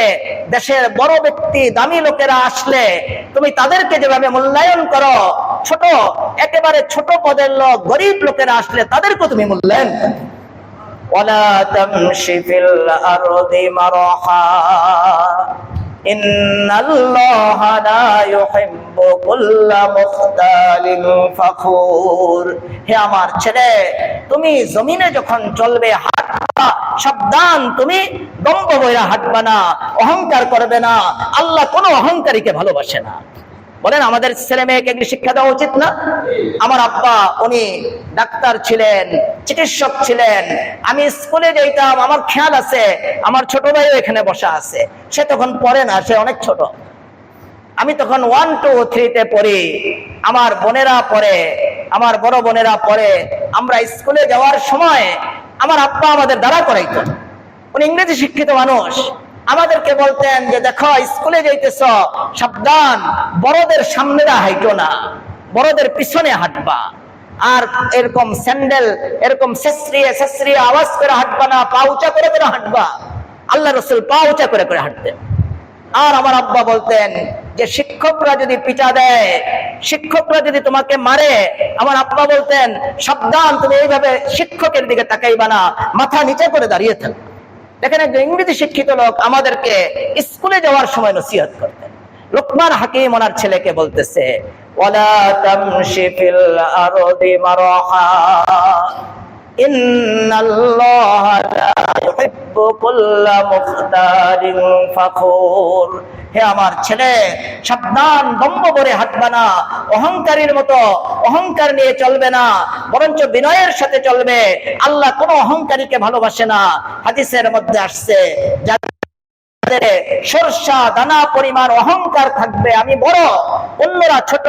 দেশের বড় ব্যক্তি, দামি লোকেরা আসলে তুমি তাদেরকে যেভাবে মূল্যায়ন করো, ছোট একেবারে ছোট পদের লোক, গরিব লোকেরা আসলে তাদেরকে তুমি মূল্যায়ন করো। ওয়ালা তামশি ফিল আরদি মারহা ইন্নাল্লাহা লা ইউহিব্বু কুল্লা মুখতালিন ফাখুর, হে আমার ছেলে, তুমি জমিনে যখন চলবে, হাঁটবা, সাবধান, তুমি দম্ভ বইরা হাঁটবা না, অহংকার করবে না। আল্লাহ কোনো অহংকারীকে ভালোবাসে না। বলেন, আমাদের ছেলে মেয়েকে এগুলি শিক্ষা দেওয়া উচিত না? আমার আব্বা, উনি ডাক্তার ছিলেন, চিকিৎসক ছিলেন। আমি স্কুলে যেতাম, আমার খেয়াল আছে আমার ছোট ভাইও এখানে বসা আছে, সে তখন পড়ে না, সে অনেক ছোট। আমি তখন 1, 2, 3 পড়ি, আমার বোনেরা পড়ে, আমার বড় বোনেরা পড়ে। আমরা স্কুলে যাওয়ার সময় আমার আব্বা আমাদের দ্বারা করাইতো। উনি ইংরেজি শিক্ষিত মানুষ, আমাদেরকে বলতেন যে দেখো, স্কুলে যাইতেছ, সাবধান, বড়দের সামনে হাঁটো না, বড়দের পিছনে হাঁটবা, আর এরকম স্যান্ডেল এরকম শেষরিয়ে আওয়াজ করে হাঁটবা না, পা উঁচা করে করে হাঁটবা। আল্লাহ রসুল পা উঁচা করে করে হাঁটতেন। আর আমার আব্বা বলতেন যে শিক্ষকরা যদি পিটা দেয়, শিক্ষকরা যদি তোমাকে মারে, আমার আব্বা বলতেন সাবধান, তুমি এইভাবে শিক্ষকের দিকে তাকাইবা না, মাথা নিচে করে দাঁড়িয়ে থাকবে। দেখেন, একজন ইংরেজি শিক্ষিত লোক আমাদেরকে স্কুলে যাওয়ার সময় নসিহত করতেন। লোকমান হাকিম ওনার ছেলেকে বলতেছে, ওয়ালা তামশি ফিল আরদি মারহা ইন্নাল্লাহা লা ইউহিব্বু কুল্লা মুখতালিন ফাখুর, হে আমার ছেলে, সাবধান, দম্ভ করে হাঁটবে না, অহংকারীর মতো অহংকার নিয়ে চলবে না, বরঞ্চ বিনয়ের সাথে চলবে। আল্লাহ কোনো অহংকারীকে ভালোবাসে না। হাদিসের মধ্যে আসছে, যাদের সরষা দানা পরিমাণ অহংকার থাকবে, আমি বড়, অন্যরা ছোট,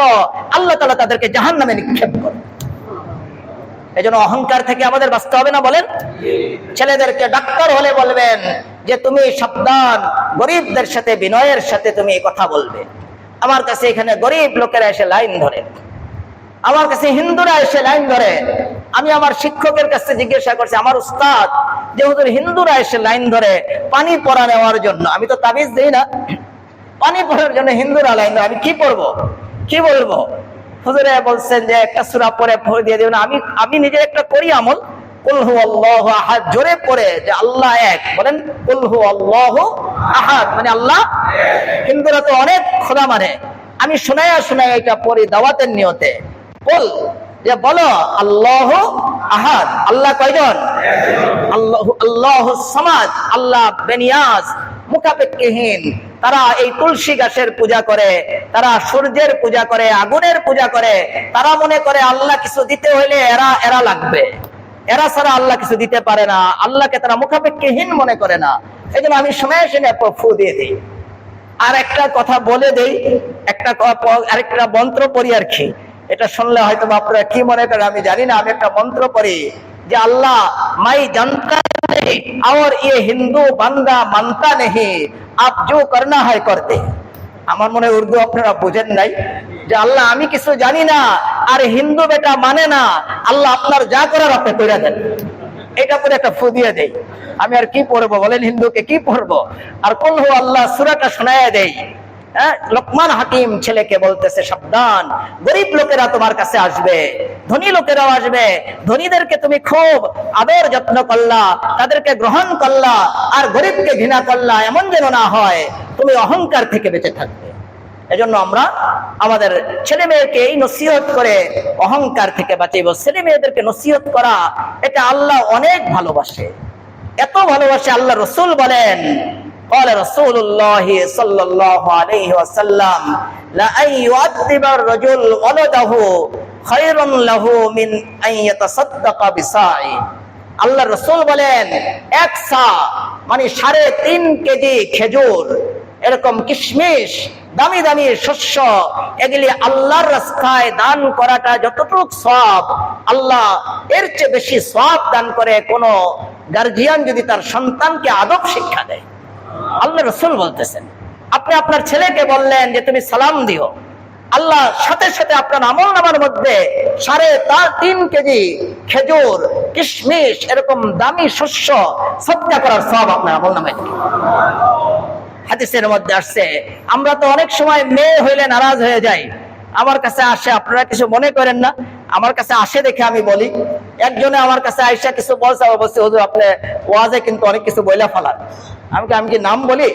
আল্লাহ তাআলা তাদেরকে জাহান্নামে নিক্ষেপ করবে। এজন্য অহংকার থেকে আমাদের বাঁচতে হবে না। বলেন, ছেলেদেরকে ডাক্তার হলে বলবেন যে তুমি সাবধান, গরিবদের সাথে বিনয়ের সাথে তুমি কথা বলবে। আমার কাছে এখানে গরিব লোকেরা এসে লাইন ধরে, আমার কাছে হিন্দুরা এসে লাইন ধরে। আমি আমার শিক্ষকের কাছে জিজ্ঞাসা করছি, আমার উস্তাদ, যে হুজুর হিন্দুরা এসে লাইন ধরে পানি পড়া নেওয়ার জন্য, আমি তো তাবিজ দিই না, পানি পড়ার জন্য হিন্দুরা লাইন ধরে, আমি কি পড়বো, কি বলবো? হুজুরে বলছেন যে একটা সূরা পড়ে দিয়ে দেবেন। আমি নিজে একটা করি আমল, কুল হু আল্লাহু আহাদ, জোরে পড়ে যে আল্লাহ এক, বলেন কুল হু আল্লাহু আহাদ মানে আল্লাহ। হিন্দুরা তো অনেক খোদা মানে, আমি শোনায়া এটা পড়ি দাওয়াতের নিয়তে। কুল, যে বলো আল্লাহু আহাদ, আল্লাহ কয়জন? আল্লাহু সামাদ, আল্লাহ বেনিয়াজ, মুখাপেক্ষীহীন। তারা এই তুলসী গাছের পূজা করে, তারা সূর্যের পূজা করে, আগুনের পূজা করে। তারা মনে করে আল্লাহ কিছু দিতে হইলে এরা লাগবে, এরা ছাড়া আল্লাহ কিছু দিতে পারে না। আল্লাহকে তারা মুখাপেক্ষীহীন মনে করে না। এই জন্য আমি সময় ফু দিয়ে দিই। আর একটা কথা বলে দেই, আরেকটা মন্ত্র পড়ি আর কি। এটা শুনলে হয়তো আপনারা কি মনে করেন আমি জানি না। আমি একটা মন্ত্র পড়ি যে আল্লাহ মাই জানতা নেই और ये हिंदू बंदा मानता नहीं, आप जो करना है करते। আমার মনে হয় উর্দু আপনারা বুঝেন নাই, যে আল্লাহ আমি কিছু জানি না আর হিন্দু বেটা মানে না, আল্লাহ আপনার যা করার আপনি কইরা দেন। এটা পরে একটা ফু দিয়ে দেই। আমি আর কি পড়বো বলেন, হিন্দুকে কি পড়বো? আর কুল হু আল্লাহ সূরাটা শোনায়া দেই। লোকমান হাকিম ছেলেকে বলতেছে, সাবধান, গরিব লোকেরা তোমার কাছে আসবে, ধনী লোকেরাও আসবে, ধনীদেরকে তুমি খুব আদর যত্ন করলা, তাদেরকে গ্রহণ করলা, আর গরিবকে ঘৃণা করলা, এমন যেন না হয়, তুমি অহংকার থেকে বেঁচে থাকবে। এজন্য আমরা আমাদের ছেলে মেয়েকে এই নসিহত করে অহংকার থেকে বাঁচাইব। ছেলে মেয়েদেরকে নসিহত করা, এটা আল্লাহ অনেক ভালোবাসে, এত ভালোবাসে। আল্লাহ রসুল বলেন, قال رسول الله صلى الله عليه وسلم لا أن يؤدب الرجل ولده خير له من أن يتصدق بصاع। আল্লাহ রসুল বলেন, এক সা মানে 3.5 কেজি খেজুর, এরকম কিশমিশ, দামি দামি শস্য, এগুলি আল্লাহর রাস্তায় দান করাটা যতটুকু সওয়াব, আল্লাহ এর চেয়ে বেশি সওয়াব দান করে কোন গার্জিয়ান যদি তার সন্তানকে আদব শিক্ষা দেয়। আল্লাহ রাসূল বলতেছেন, আপনি আপনার ছেলেকে বললেন যে তুমি সালাম দিও, আল্লাহ সাথে সাথে আপনার আমলনামার মধ্যে 3.5 কেজি খেজুর, কিশমিশ, এরকম দামি শস্য সদকা করার সওয়াব আপনার আমলনামায়। হাদিসের মধ্যে আসছে, আমরা তো অনেক সময় মেয়ে হইলে নারাজ হয়ে যাই। আমার কাছে আসে, আপনারা কিছু মনে করেন না, আমার কাছে আসে দেখে আমি বলি। একজনে আমার কাছে আইসা কিছু বলছে, অবশ্যই হুজুর আপনি ওয়াজে কিন্তু অনেক কিছু বইলা ফেলান। আমি কি নাম বলি?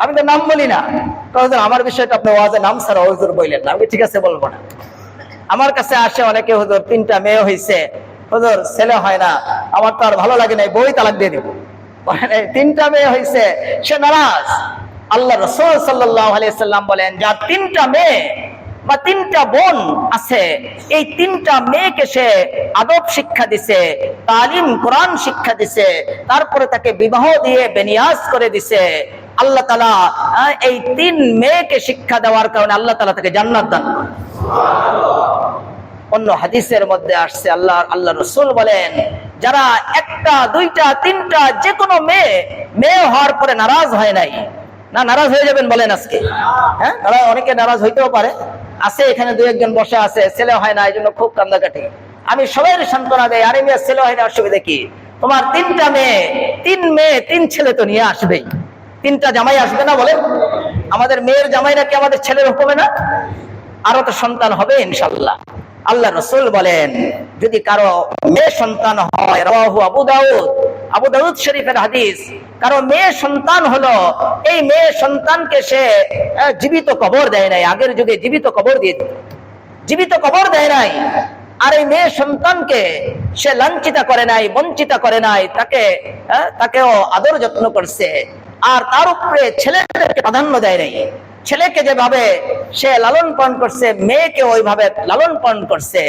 আমি তো নাম বলি না। হুজুর আমার বিষয়টা আপনি ওয়াজে নাম ছাড়া হুজুর বললেন না। আমি ঠিক আছে বলবো না। আমার কাছে আসে অনেকে, হুজুর 3টা মেয়ে হয়েছে, হুজুর ছেলে হয় না, আমার তো আর ভালো লাগে না, বই তালাক দিয়ে দিব। 3টা মেয়ে হয়েছে, সে নারাজ। আল্লাহ রাসূল সাল্লাল্লাহু আলাইহি সাল্লাম বলেন, যার 3টা মেয়ে বা 3টা বোন আছে, এই 3টা মেয়েকে সে আদব শিক্ষা দিছে, তালিম কোরআন শিক্ষা দিছে, তারপরে তাকে বিবাহ দিয়ে বেনিয়াজ করে দিছে, আল্লাহ তাআলা এই 3 মেয়েকে শিক্ষা দেওয়ার কারণে আল্লাহ তাআলা তাকে জান্নাত দান করেন। অন্য হাদিসের মধ্যে আসছে, আল্লাহ রাসূল বলেন, যারা 1টা 2টা 3টা যে কোনো মেয়ে হওয়ার পরে নারাজ হয় নাই, না নারাজ হয়ে যাবেন বলেন আজকে? হ্যাঁ, অনেকে নারাজ হইতেও পারে, আছে এখানে 2-1 জন বসে আছে, ছেলে হয় না, এই জন্য খুব কান্দাকাটি। আমি সবাই সান্ত্বনা দেয়, আরে মেয়ে ছেলে হয় না, অসুবিধা কি? তোমার 3টা মেয়ে, 3 ছেলে তো নিয়ে আসবেই। 3টা জামাই আসবে না বলেন? আমাদের মেয়ের জামাইরা কি আমাদের ছেলের হুকুমে না? আরো তো সন্তান হবে ইনশাআল্লাহ। আল্লাহ রাসূল বলেন, যদি কারো মেয়ে সন্তান হয়, রাওয়াহু আবু দাউদ শরীফের হাদিস, কারো মেয়ে সন্তান হলো, এই মেয়ে সন্তানকে সে জীবিত কবর দেয় নাই। আগের যুগে জীবিত কবর দিয়ে দিত, জীবিত কবর দেয় নাই। আর এই মেয়ে সন্তানকে সে লাঞ্ছিত করে নাই, বঞ্চিত করে নাই, তাকেও আদর যত্ন করছে। আর তার উপরে ছেলেদেরকে প্রাধান্য দেয় নাই। ছেলেকে যেভাবে সে লালন পালন করছে, মেয়েকে ওইভাবে লালন পালন করছে।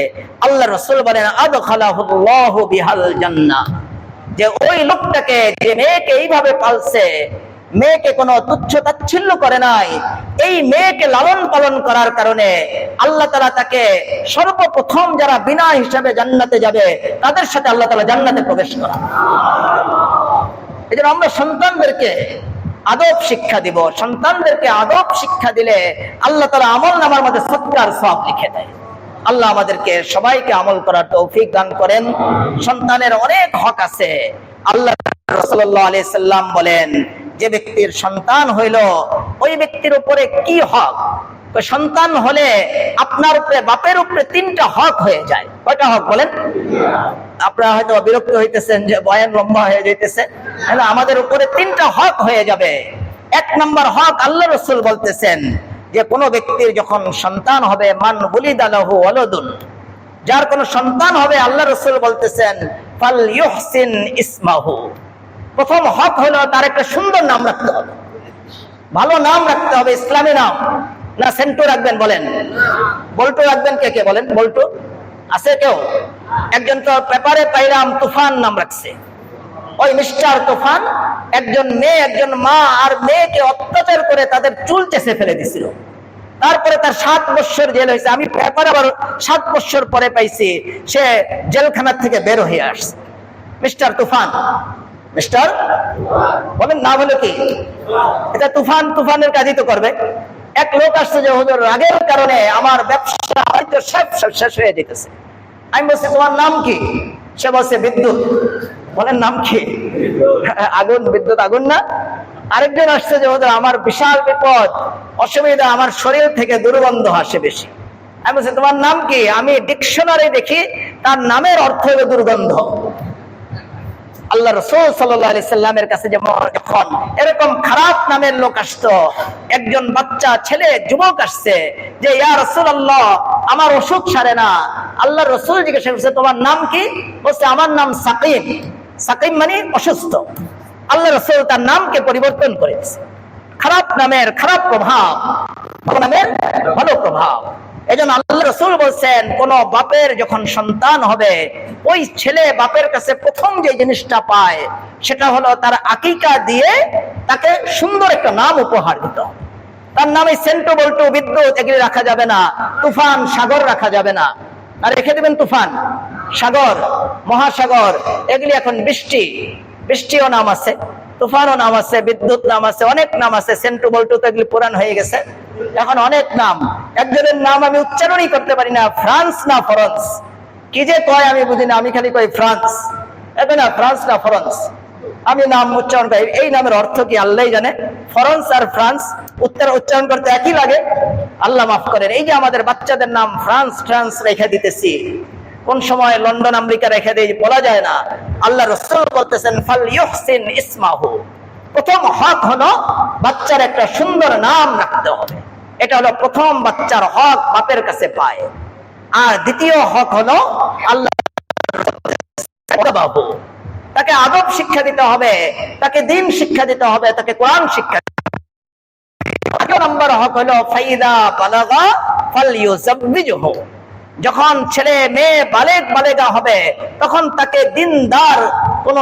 আল্লাহ রাসূল বলেন, আদখালাহুল্লাহু বিহাল জান্নাহ, যে ওই লোকটাকে, যে মেয়েকে এইভাবে পালছে, মেয়েকে কোনো তুচ্ছ তাচ্ছিল্য করে নাই, এই মেয়েকে লালন পালন করার কারণে আল্লাহ তাআলা তাকে সর্বপ্রথম যারা বিনা হিসাবে জান্নাতে যাবে, তাদের সাথে আল্লাহ তাআলা জান্নাতে প্রবেশ করা। এই জন্য আমরা সন্তানদেরকে আদব শিক্ষা দিব। সন্তানদেরকে আদব শিক্ষা দিলে আল্লাহ তাআলা আমলনামার মধ্যে সদকার সওয়াব লিখে দেয়। আল্লাহ আমাদেরকে সবাইকে আমল করার তৌফিক দান করেন। সন্তানের অনেক হক আছে। আল্লাহ রাসূলুল্লাহ আলাইহি সাল্লাম বলেন, যে ব্যক্তির সন্তান হইল, ওই ব্যক্তির উপরে কি হক? সন্তান হলে আপনার উপরে, বাপের উপরে 3টা হক হয়ে যায়। কয়টা হক বলেন? আপনারা হয়তো বিরক্ত হইতেছেন যে বয়ান লম্বা হয়ে যাইতেছে। আমাদের উপরে 3টা হক হয়ে যাবে। 1 নম্বর হক, আল্লাহ রাসূল বলতেছেন যে কোন ব্যক্তির যখন সন্তান হবে, মান বুলিদা লাহু ওয়ালাদুন, যার কোন সন্তান হবে, আল্লাহ রাসূল বলতেছেন ফাল ইউহসিন ইসমাহু। প্রথম হক হলো তার একটা সুন্দর নাম রাখতে হবে, ভালো নাম রাখতে হবে, ইসলামী নাম। না সেন্টু রাখবেন বলেন? বল্টু রাখবেন? কে বলেন? বল্টু আছে কেউ? একজন তো পেপারে পাইলাম তুফান নাম রাখছে, ওই মিস্টার তুফান। একজন মেয়ে, একজন মা আর মেয়েকে অত্যাচার করে তাদের চুল চেঁচে ফেলে দিছিল। তারপরে তার 7 বছর জেল হয়েছে। আমি পেপারে আবার 7 বছর পরে পাইছি সে জেলখানা থেকে বের হয়ে আসছে। মিস্টার তুফান, মিস্টার বলেন না, বলে কি এটা তুফান, তুফানের কাজই তো করবে। এক লোক আসছে যে হুজুর রাগের কারণে আমার ব্যবসা হয়তো সব শেষ হয়ে যেতেছে। আমি বলছি তোমার নাম কি? সে বলছে বিদ্যুৎ। বলেন নাম কি? আগুন, বিদ্যুৎ আগুন না? আরেকজন আসছে যে হুজুর আমার বিশাল বিপদ, অসুবিধা, আমার শরীর থেকে দুর্গন্ধ আসে বেশি। আমি বলছি তোমার নাম কি? আমি ডিকশনারি দেখি তার নামের অর্থ হলো দুর্গন্ধ। আল্লাহ রাসূল সাল্লাল্লাহু আলাইহি সাল্লামের কাছে যখন এরকম খারাপ নামের লোক আসতো, একজন বাচ্চা ছেলে যুবক আসছে যে ইয়া রাসূলুল্লাহ আমার অসুখ সারে না। আল্লাহ রাসূল জিজ্ঞাসা করছে তোমার নাম কি? বলছে আমার নাম সাকিম। সাকিম মানে অসুস্থ। আল্লাহ রাসূল তার নামকে পরিবর্তন করে দিয়েছে। খারাপ নামের খারাপ প্রভাব, ভালো নামের ভালো প্রভাব। এজন্য আল্লাহ রাসূল বলছেন কোন বাপের যখন সন্তান হবে, ওই ছেলে বাপের কাছে প্রথম যে জিনিসটা পায় সেটা হলো তার আকিকা দিয়ে তাকে সুন্দর একটা নাম উপহার দিতে হবে। তার নামে সেন্টু বল্টু বিদ্যুৎ এগুলি রাখা যাবে না, তুফান সাগর রাখা যাবে না। আর রেখে দেবেন তুফান সাগর মহাসাগর, এগুলি এখন বৃষ্টিও নাম আছে, তুফানও নাম আছে, বিদ্যুৎ নাম আছে, অনেক নাম আছে। সেন্টু বল্টু তো এগুলি পুরান হয়ে গেছে, এখন অনেক নাম। একজনের নাম আমি উচ্চারণই করতে পারি না, ফ্রান্স না ফরান্স, কি যে কয় আমি বুঝি না, আমি খালি কই ফ্রান্স। এখন না ফ্রান্স না ফরান্স, আমি নাম উচ্চারণ করি, এই নামের অর্থ কি আল্লাহই জানে। ফরান্স আর ফ্রান্স উচ্চারণ করতে একই লাগে, আল্লাহ মাফ করেন। এই যে আমাদের বাচ্চাদের নাম ফ্রান্স রেখে দিতেছি, কোন সময় লন্ডন আমেরিকা রেখে দেই বলা যায় না। আল্লাহ রাসূল বলতেছেন ফাল ইউহসিন ইসমাহু, প্রথম হক হলো বাচ্চার একটা সুন্দর নাম রাখতে হবে। এটা হলো প্রথম বাচ্চার হক, বাপের কাছে পায়। আর দ্বিতীয় হক হলো আল্লাহ তাকে আদব শিক্ষা দিতে হবে, তাকে দ্বীন শিক্ষা দিতে হবে, তাকে কোরআন শিক্ষা দিতে হবে। দ্বিতীয় নম্বর হক হলো ফাইদা বালাগা ফালইউযাব্বিজহু, যখন ছেলে মেয়ে বালেগা হবে তখন তাকে দিনদার কোন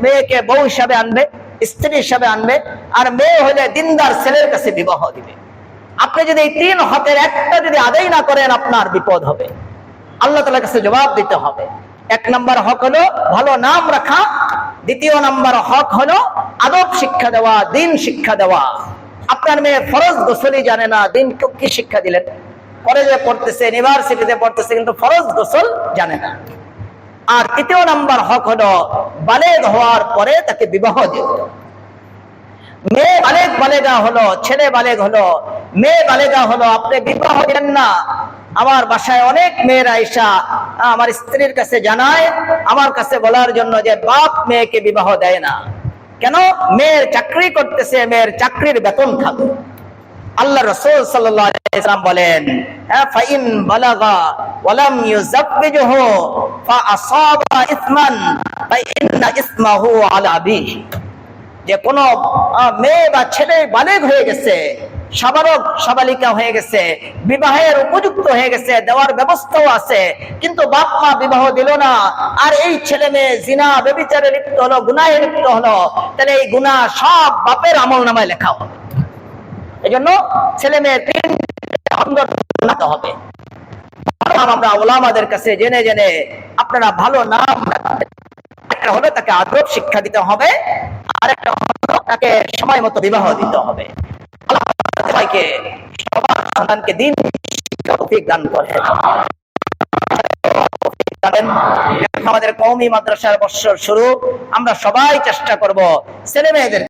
মেয়েকে বউ হিসাবে আনবে, স্ত্রী হিসাবে আনবে, আর মেয়ে হলে দিনদার ছেলের কাছে বিবাহ দিবে। আপনি যদি এই তিন হকের একটা যদি আদায় না করেন আপনার বিপদ হবে, আল্লাহ তাআলার কাছে জবাব দিতে হবে। এক নম্বর হক হলো ভালো নাম রাখা, দ্বিতীয় নম্বর হক হলো আদব শিক্ষা দেওয়া, দ্বীন শিক্ষা দেওয়া। আপনার মেয়ে ফরজ গোসলই জানে না, দ্বীন কি শিক্ষা দিলেন? কলেজে পড়তেছে, ইউনিভার্সিটিতে পড়তেছে, কিন্তু ফরজ গোসল জানে না। আর তৃতীয় নাম্বার হক হলো বালেগ হওয়ার পরে তাকে বিবাহ দিতে। মেয়ে বালেগা হলো, ছেলে বালেগ হলো, মেয়ে বালেগা হলো, আপনি বিবাহ দেন না। আমার বাসায় অনেক মেয়েরা আইসা আমার স্ত্রীর কাছে জানায়, আমার কাছে বলার জন্য যে বাপ মেয়েকে বিবাহ দেয় না কেন? মেয়ের চাকরি করতেছে, মেয়ের চাকরির বেতন খাবে। আল্লাহ রাসূল সাল্লাল্লাহু আলাইহি ওয়াসাল্লাম বলেন ফাইন বালাগা ওয়া লাম ইউযাব্বিজহু ফাআসাবা ইসমান ফাইন্না ইসমাহু আলা আবিহি, যে কোন মেয়ে বা ছেলে বালেগ হয়ে গেছে, সাবালিকা হয়ে গেছে, বিবাহের উপযুক্ত হয়ে গেছে, দেওয়ার ব্যবস্থাও আছে, কিন্তু বাপ মা বিবাহ দিল না, আর এই ছেলে মেয়ে জিনা ব্যভিচারে লিপ্ত হলো, গুনাহে লিপ্ত হলো, তাহলে এই গুনাহ সব বাপের আমলনামায় লেখা হবে। এজন্য ছেলে মেয়ে তিন হবে। আমরা ওলামাদের কাছে জেনে জেনে আপনারা ভালো নাম রাখবেন। একটা হলো তাকে আদব শিক্ষা দিতে হবে, আর একটা হলো তাকে সময় মতো বিবাহ দিতে হবে। আল্লাহ সবাইকে, সবার সন্তানকে দ্বীন শিক্ষা তৌফিক দান করেন। আমাদের কওমি মাদ্রাসার বৎসর শুরু, আমরা সবাই চেষ্টা করব ছেলে মেয়েদের